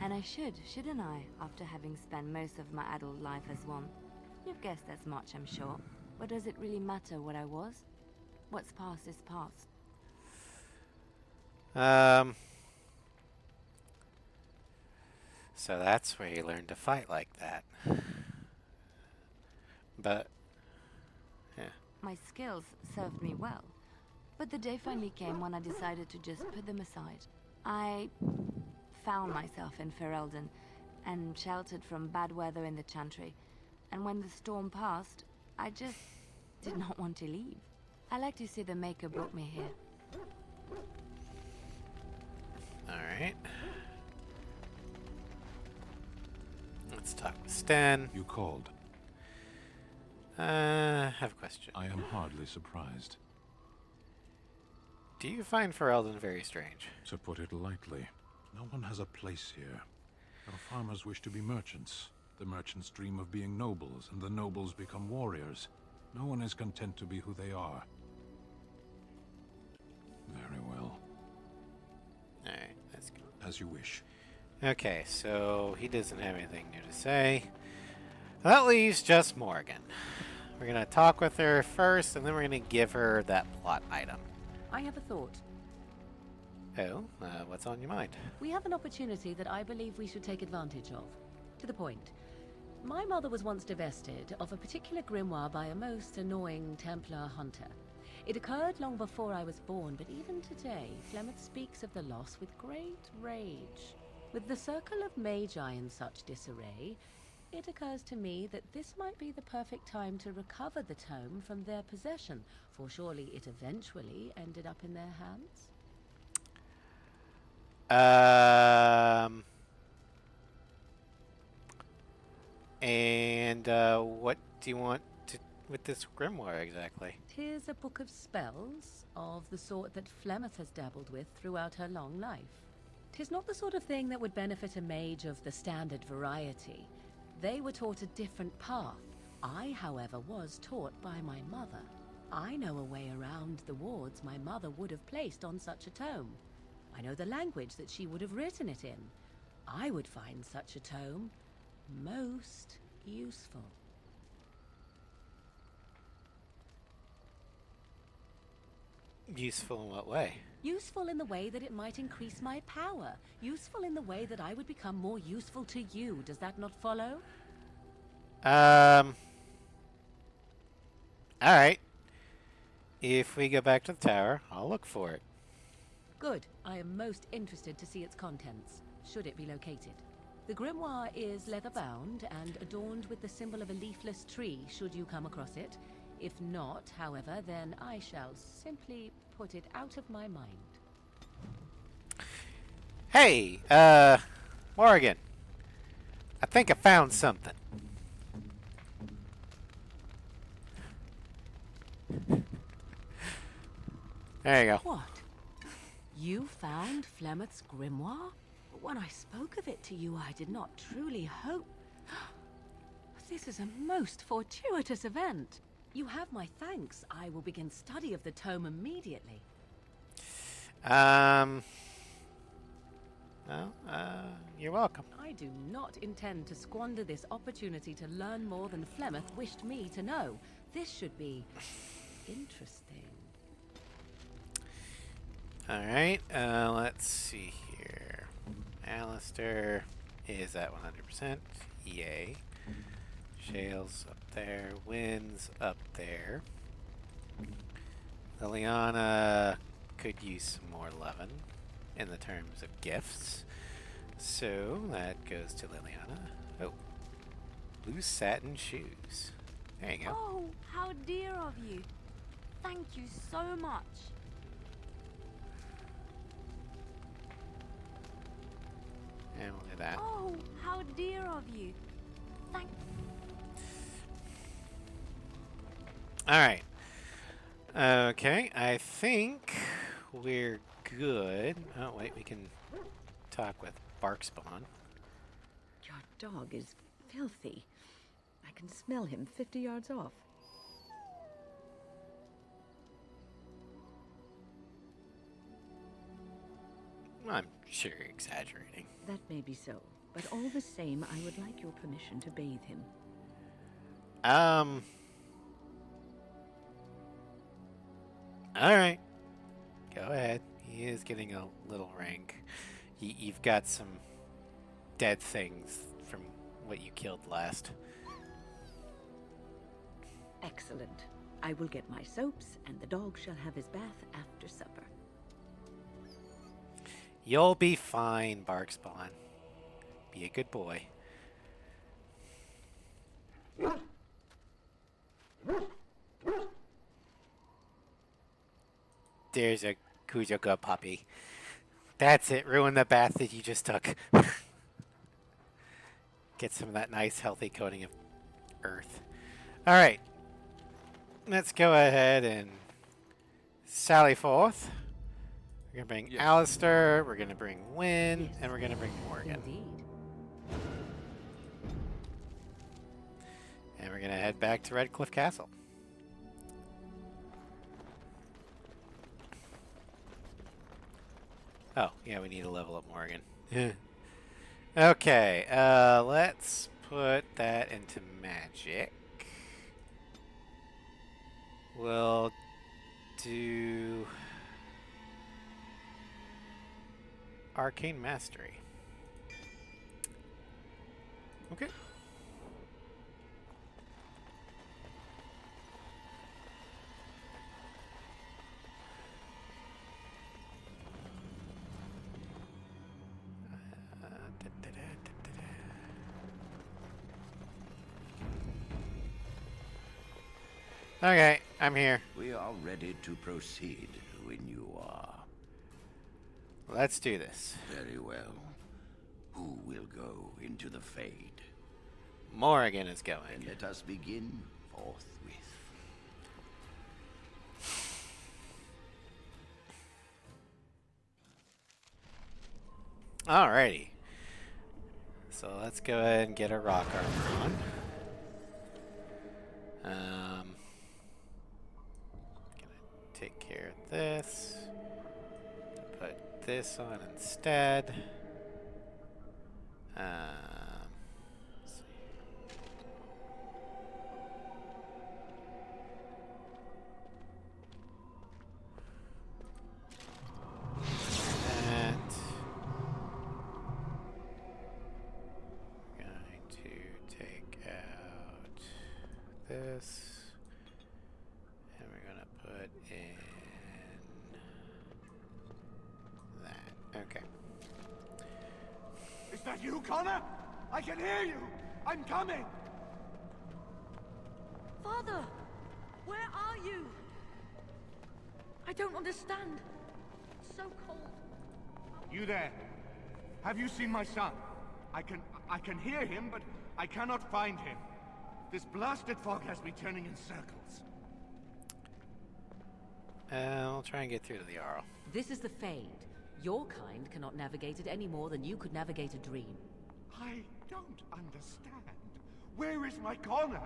And I should, shouldn't I, after having spent most of my adult life as one? You've guessed as much, I'm sure. But does it really matter what I was? What's past is past. So that's where you learned to fight like that. But, yeah. My skills served me well. But the day finally came when I decided to just put them aside. I found myself in Ferelden and sheltered from bad weather in the Chantry. And when the storm passed, I just did not want to leave. I like to see the Maker brought me here. Alright. Let's talk with Stan. You called. I have a question. I am hardly surprised. Do you find Ferelden very strange? To put it lightly, no one has a place here. Our farmers wish to be merchants. The merchants dream of being nobles, and the nobles become warriors. No one is content to be who they are. Very well. Alright, that's good. As you wish. Okay, so he doesn't have anything new to say. That leaves just Morgan. We're gonna talk with her first, and then we're gonna give her that plot item. I have a thought. Oh, what's on your mind? We have an opportunity that I believe we should take advantage of. To the point. My mother was once divested of a particular grimoire by a most annoying Templar hunter. It occurred long before I was born, but even today, Flemeth speaks of the loss with great rage. With the circle of magi in such disarray, it occurs to me that this might be the perfect time to recover the tome from their possession, for surely it eventually ended up in their hands. And what do you want to with this grimoire exactly? 'Tis a book of spells, of the sort that Flemeth has dabbled with throughout her long life. 'Tis not the sort of thing that would benefit a mage of the standard variety. They were taught a different path. I, however, was taught by my mother. I know a way around the wards my mother would have placed on such a tome. I know the language that she would have written it in. I would find such a tome most useful. Useful in what way? Useful in the way that it might increase my power. Useful in the way that I would become more useful to you. Does that not follow? Alright. If we go back to the tower, I'll look for it. Good. I am most interested to see its contents, should it be located. The grimoire is leather-bound and adorned with the symbol of a leafless tree, should you come across it. If not, however, then I shall simply put it out of my mind. Hey, Morgan. I think I found something. There you go. What? You found Flemeth's grimoire? When I spoke of it to you, I did not truly hope. This is a most fortuitous event. You have my thanks. I will begin study of the tome immediately. Well, you're welcome. I do not intend to squander this opportunity to learn more than Flemeth wished me to know. This should be interesting. Alright, let's see here. Alistair is at 100%. Yay. Shale's up there. Wynn's up there. Liliana could use some more lovin' in the terms of gifts. So that goes to Liliana. Oh. Blue satin shoes. There you go. Oh, how dear of you. Thank you so much. And we'll do that. Oh, how dear of you. Thank Alright. Okay, I think we're good. Oh, wait, we can talk with Barkspawn. Your dog is filthy. I can smell him 50 yards off. I'm sure you're exaggerating. That may be so, but all the same, I would like your permission to bathe him. Alright. Go ahead. He is getting a little rank. You've got some dead things from what you killed last. Excellent. I will get my soaps, and the dog shall have his bath after supper. You'll be fine, Barkspawn. Be a good boy. There's a Kujoka puppy. That's it. Ruin the bath that you just took. Get some of that nice, healthy coating of earth. Alright. Let's go ahead and sally forth. We're going to bring Alistair, we're going to bring Wynn, and we're going to bring Morgan. Indeed. And we're going to head back to Redcliffe Castle. Oh, yeah, we need to level up Morgan. Okay, let's put that into magic. We'll do Arcane Mastery. Okay. Okay, I'm here. We are ready to proceed when you are. Let's do this. Very well. Who will go into the Fade? Morgan is going. Then let us begin forthwith. Alrighty. So let's go ahead and get a rock armor on. Gonna take care of this. Put this on instead. Let's see. That. Going to take out this. And we're going to put in that. Okay. Is that you, Connor? I can hear you! I'm coming! Father! Where are you? I don't understand. It's so cold. You there? Have you seen my son? I can hear him, but I cannot find him. This blasted fog has me turning in circles. I'll try and get through to the Arl. This is the Fade. Your kind cannot navigate it any more than you could navigate a dream. I don't understand. Where is my Connor?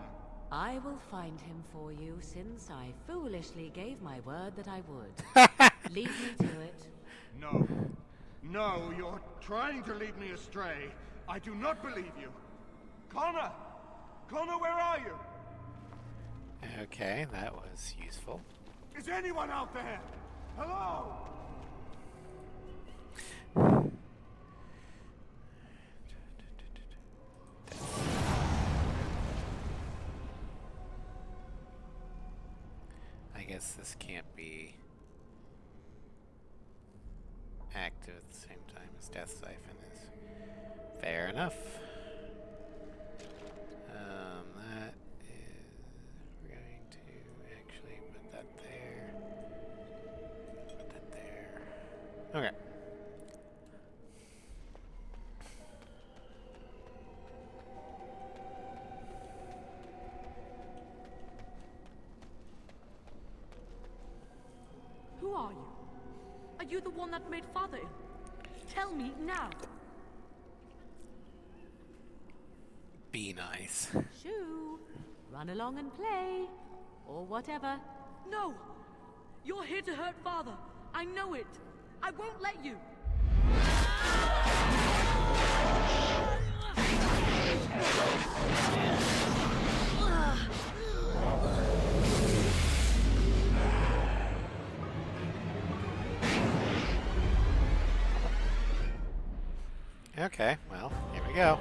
I will find him for you, since I foolishly gave my word that I would. Lead me to it. No. No, you're trying to lead me astray. I do not believe you. Connor! Connor, where are you? Okay, that was useful. Is anyone out there? Hello? I guess this can't be active at the same time as Death Siphon is. Fair enough. That is... We're going to actually put that there. Put that there. Okay. Who are you? Are you the one that made Father ill? Tell me now. Be nice. Shoo! Run along and play. Or whatever. No! You're here to hurt Father. I know it. I won't let you. Okay, well, here we go.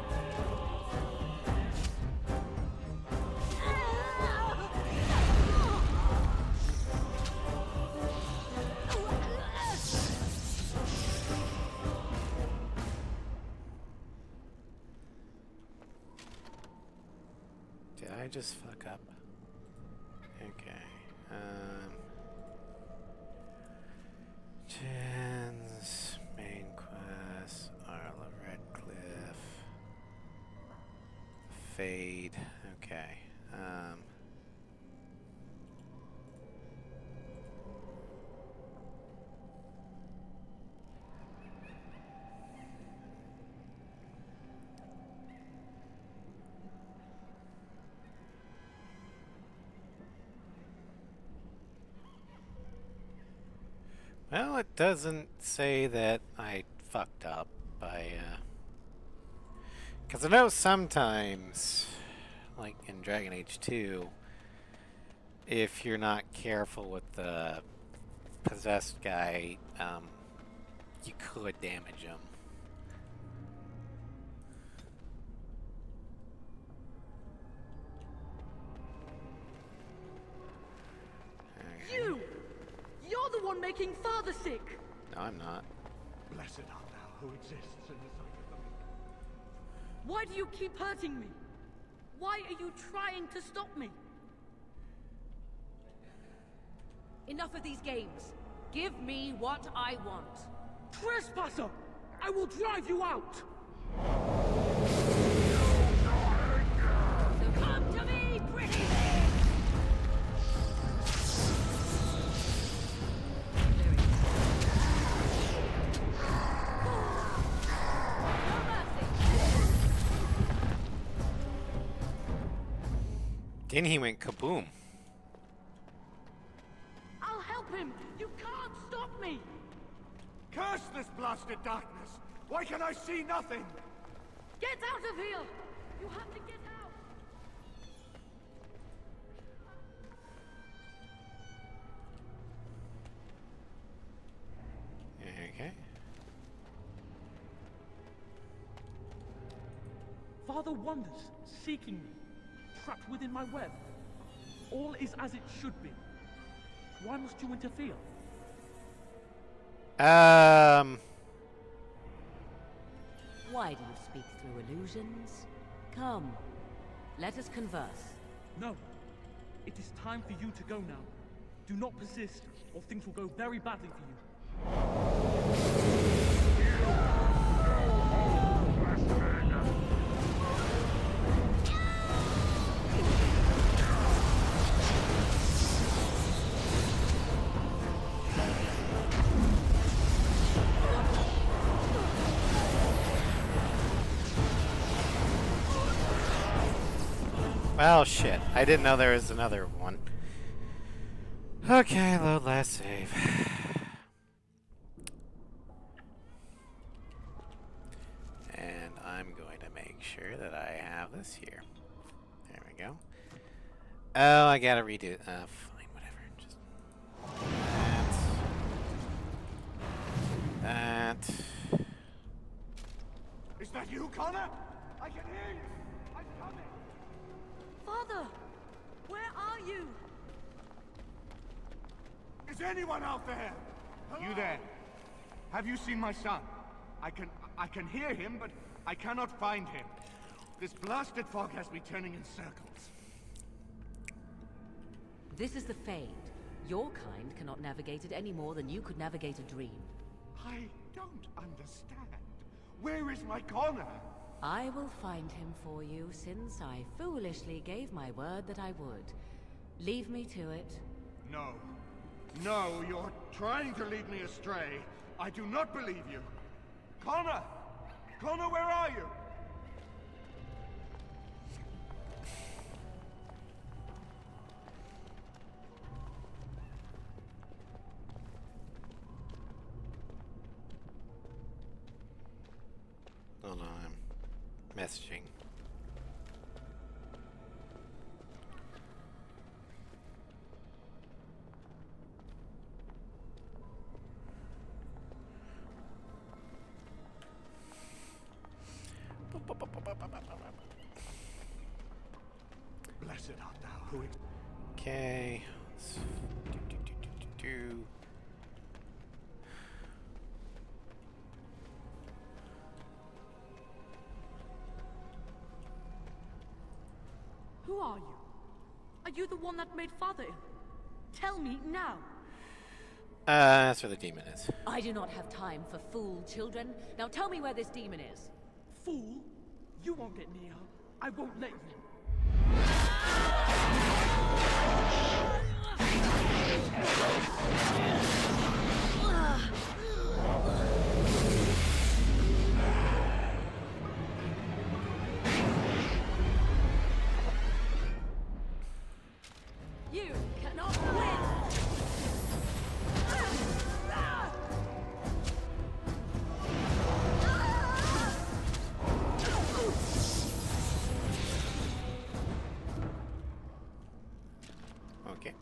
Did I just fuck up? Okay. Jen's main quest, Arla Redcliffe, Fade. Okay. Well, it doesn't say that I fucked up by, because I know sometimes, like in Dragon Age 2, if you're not careful with the possessed guy, you could damage him. You! You're the one making Father sick! No, I'm not. Blessed art thou who exists in the sight of the meek. Why do you keep hurting me? Why are you trying to stop me? Enough of these games. Give me what I want. Trespasser! I will drive you out! So come to me, pretty thing! Then he went kaboom. I'll help him! You can't stop me! Curse this blasted darkness! Why can I see nothing? Get out of here! You have to get out! Okay. Father wanders, seeking me, trapped within my web. All is as it should be. Why must you interfere? Why do you speak through illusions? Come, let us converse. No. It is time for you to go now. Do not persist, or things will go very badly for you. Well, shit. I didn't know there was another one. Okay, load last save. And I'm going to make sure that I have this here. There we go. Oh, I gotta redo it. Fine, whatever. Just that. Is that you, Connor? I can hear you. I'm coming. Father, where are you? Is anyone out there? Hello? You there? Have you seen my son? I can hear him, but I cannot find him. This blasted fog has me turning in circles. This is the Fade. Your kind cannot navigate it any more than you could navigate a dream. I don't understand. Where is my Connor? I will find him for you, since I foolishly gave my word that I would. Leave me to it. No. No, you're trying to lead me astray. I do not believe you. Connor! Connor, where are you? Hold on, I'm messaging. Blessed art thou who is... Okay. Who are you? Are you the one that made Father ill? Tell me now. That's where the demon is. I do not have time for fool children. Now tell me where this demon is. Fool! You won't get near her. I won't let you. You cannot win! Okay.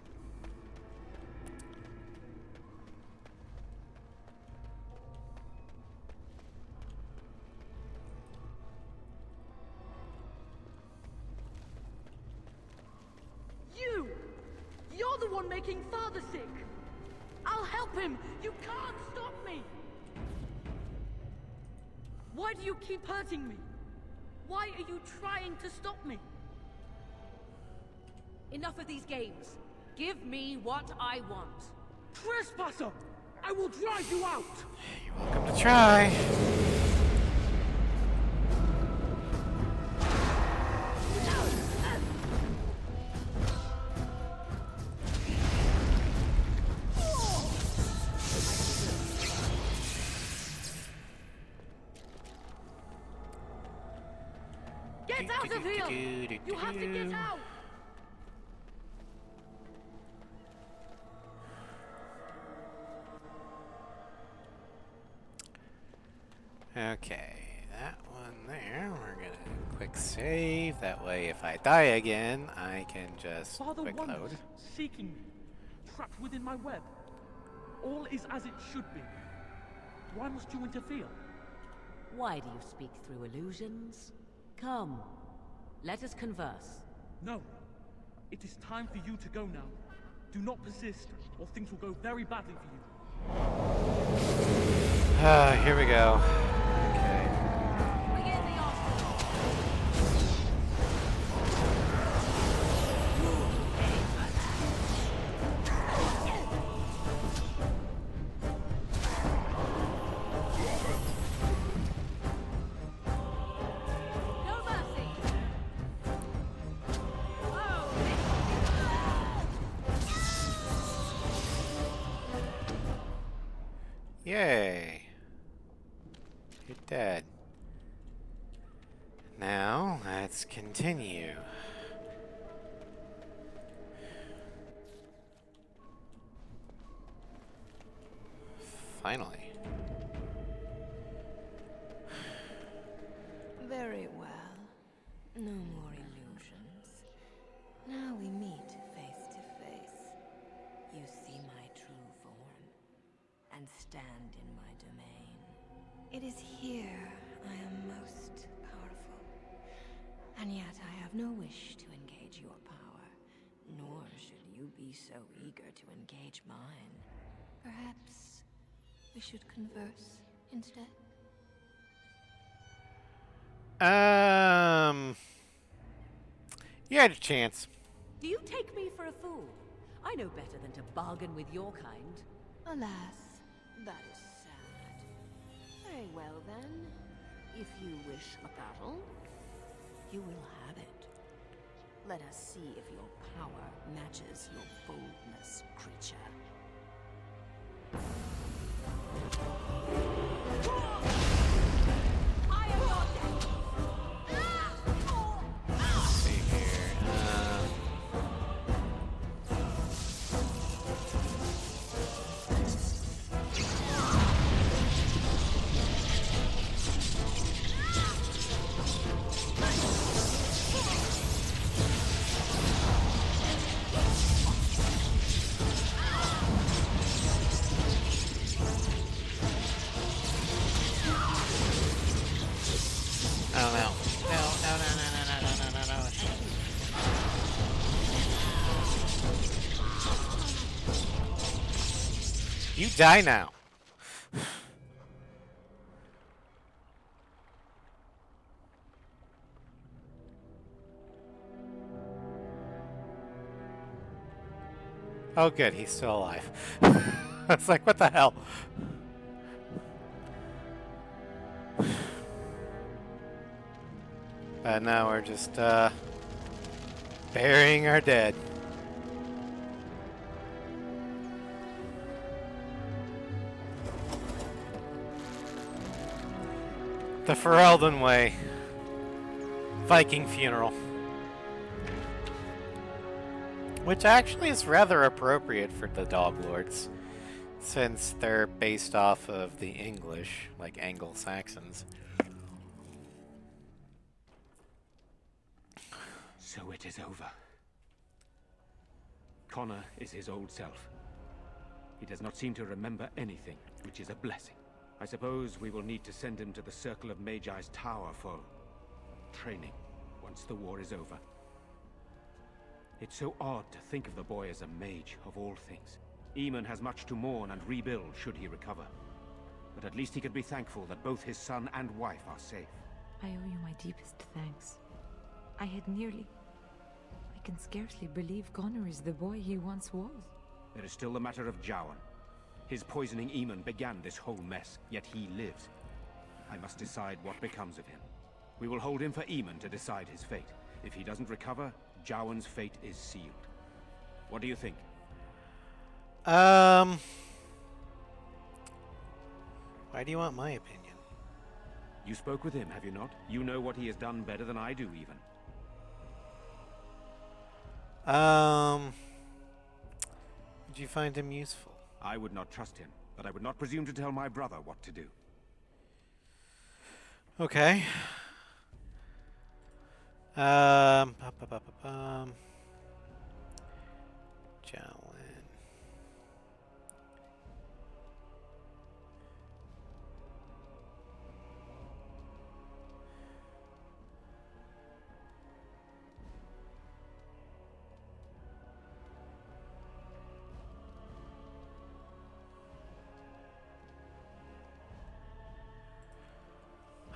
You! You're the one making Father sick! I'll help him! You can't stop me! Why do you keep hurting me? Why are you trying to stop me? Enough of these games. Give me what I want. Trespasser! I will drive you out! You're welcome to try. Get out of here! You have to get out! Okay, that one there, we're gonna quick save. That way if I die again, I can just Father quick load. wanders, seeking me, trapped within my web. All is as it should be. Why must you interfere? Why do you speak through illusions? Come, let us converse. No. It is time for you to go now. Do not persist, or things will go very badly for you. Here we go. Okay. Begin the onslaught! No mercy! Yay. You're dead. Now, let's continue. finally. Very well. No more illusions. Now we meet face to face. You see my true form, and stand in my domain. It is here I am most powerful. And yet I have no wish to engage your power, nor should you be so eager to engage mine. Perhaps we should converse instead? You had a chance. Do you take me for a fool? I know better than to bargain with your kind. Alas, that is sad. Very well then. If you wish a battle, you will have it. Let us see if your power matches your boldness, creature. I am not dead. Let's see here. Oh no. No. You die now. Oh good, he's still alive. I was like, what the hell? But now we're just burying our dead. The Ferelden way. Viking funeral. Which actually is rather appropriate for the Dog Lords, since they're based off of the English, like Anglo-Saxons. So it is over. Connor is his old self. He does not seem to remember anything, which is a blessing. I suppose we will need to send him to the Circle of Magi's tower for training once the war is over. It's so odd to think of the boy as a mage, of all things. Eamon has much to mourn and rebuild should he recover. But at least he could be thankful that both his son and wife are safe. I owe you my deepest thanks. I had nearly... I can scarcely believe Connor is the boy he once was. There is still the matter of Jowan. His poisoning Eamon began this whole mess, yet he lives. I must decide what becomes of him. We will hold him for Eamon to decide his fate. If he doesn't recover, Jowan's fate is sealed. What do you think? Why do you want my opinion? You spoke with him, have you not? You know what he has done better than I do, even. Did you find him useful? I would not trust him, but I would not presume to tell my brother what to do. Okay. Jowan.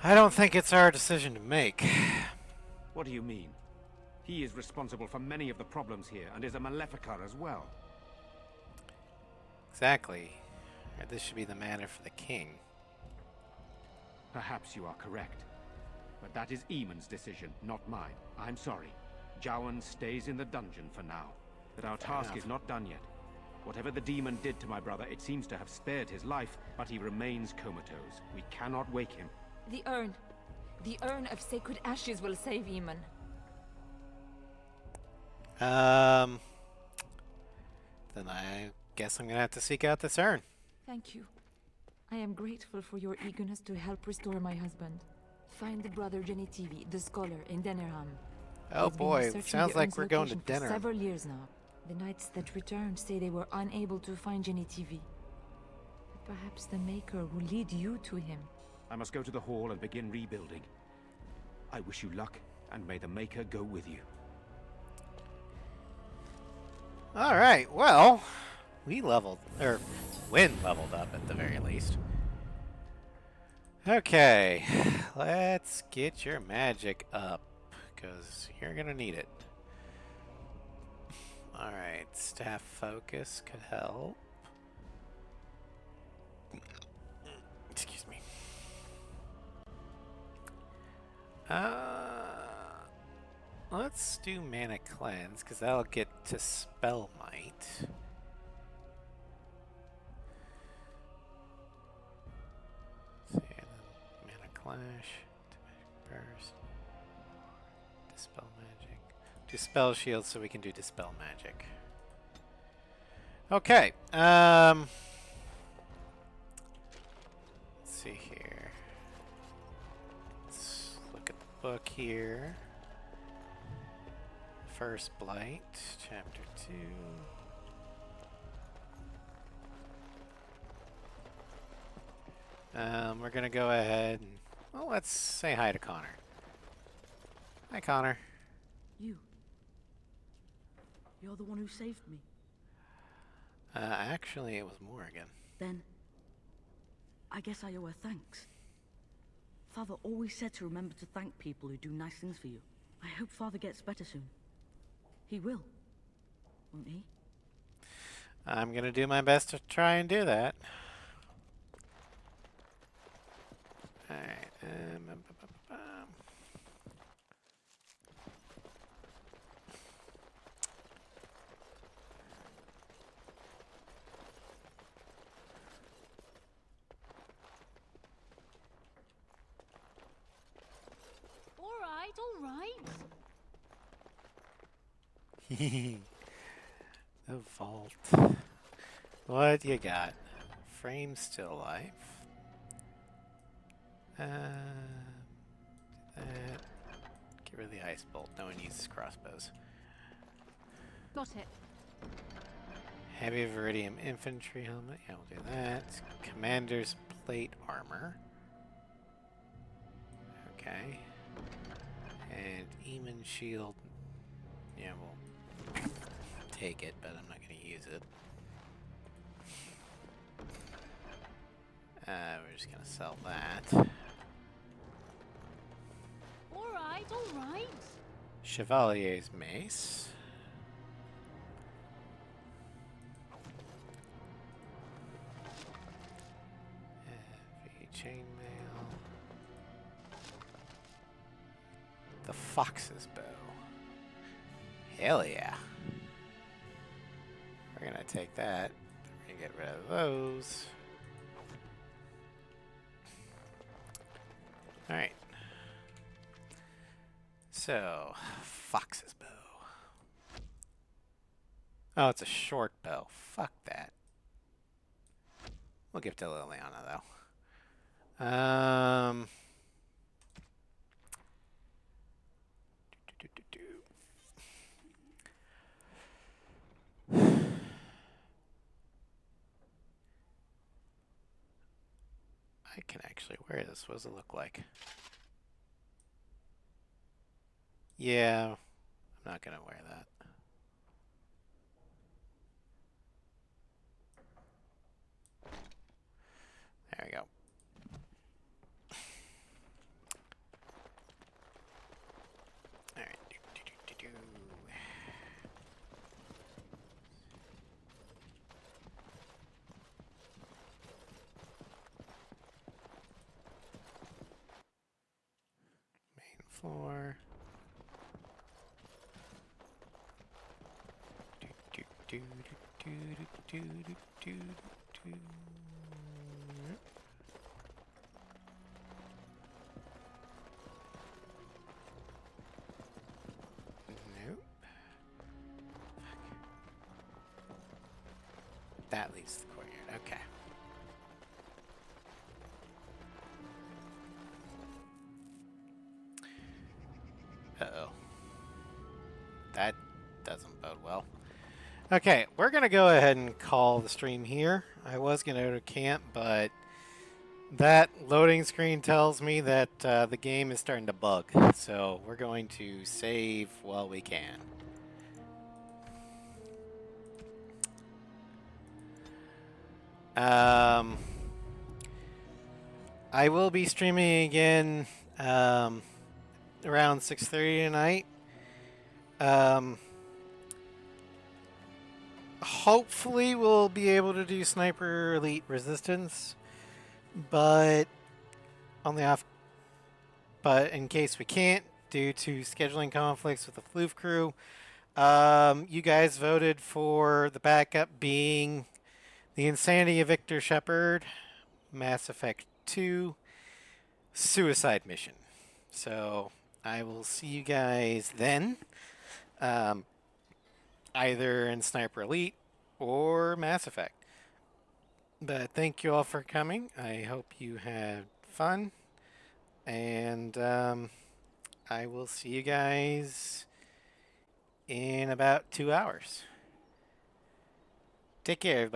I don't think it's our decision to make. What do you mean? He is responsible for many of the problems here, and is a Maleficar as well. Exactly. This should be the matter for the king. Perhaps you are correct. But that is Eamon's decision, not mine. I'm sorry. Jowan stays in the dungeon for now. But our task is not done yet. Whatever the demon did to my brother, it seems to have spared his life, but he remains comatose. We cannot wake him. The urn. The urn of sacred ashes will save Eamon. Then I guess I'm gonna have to seek out this urn. Thank you. I am grateful for your eagerness to help restore my husband. Find the brother Genitivi, the scholar, in Dennerham. Oh He's been boy, researching sounds the like Urn's we're going to location for dinner. several years now. The knights that returned say they were unable to find Genitivi. But perhaps the Maker will lead you to him. I must go to the hall and begin rebuilding. I wish you luck, and may the Maker go with you. Alright, well, we leveled, or Wynn leveled up at the very least. Okay, let's get your magic up, because you're gonna need it. Alright, staff focus could help. Excuse me. Let's do mana cleanse, because that'll get to spell might. See, and then mana clash, burst, dispel magic, dispel shield, so we can do dispel magic. Okay. Let's see here. Let's look at the book here. First Blight, Chapter 2. We're gonna go ahead and, well, let's say hi to Connor. Hi, Connor. You're the one who saved me. Actually, it was Morrigan. Then, I guess I owe her thanks. Father always said to remember to thank people who do nice things for you. I hope Father gets better soon. He will, won't he? I'm gonna do my best to try and do that. Alright, all right. The vault. What you got? Frame still life. Get rid of the ice bolt. No one uses crossbows. Got it. Heavy Viridium infantry helmet. Yeah, we'll do that. Commander's plate armor. Okay. And Eamon shield. Yeah, we'll take it, but I'm not going to use it. We're just going to sell that. All right. Chevalier's mace. Heavy chainmail. The fox's bow. Hell yeah. We're gonna take that. We're gonna get rid of those. Alright. So, fox's bow. Oh, it's a short bow. Fuck that. We'll give it to Liliana, though. I can actually wear this. What does it look like? Yeah, I'm not gonna wear that. There we go. Alright. Main floor. Nope. That leads to the courtyard. Okay. that doesn't bode well. Okay, we're going to go ahead and call the stream here. I was going to go to camp, but that loading screen tells me that the game is starting to bug. So we're going to save while we can. I will be streaming again around 6:30 tonight. Hopefully we'll be able to do Sniper Elite Resistance, but in case we can't, due to scheduling conflicts with the Floof crew, you guys voted for the backup being The Insanity of Victor Shepard, Mass Effect 2, Suicide Mission. So I will see you guys then, either in Sniper Elite or Mass Effect. But thank you all for coming. I hope you had fun. And I will see you guys in about 2 hours. Take care, everybody.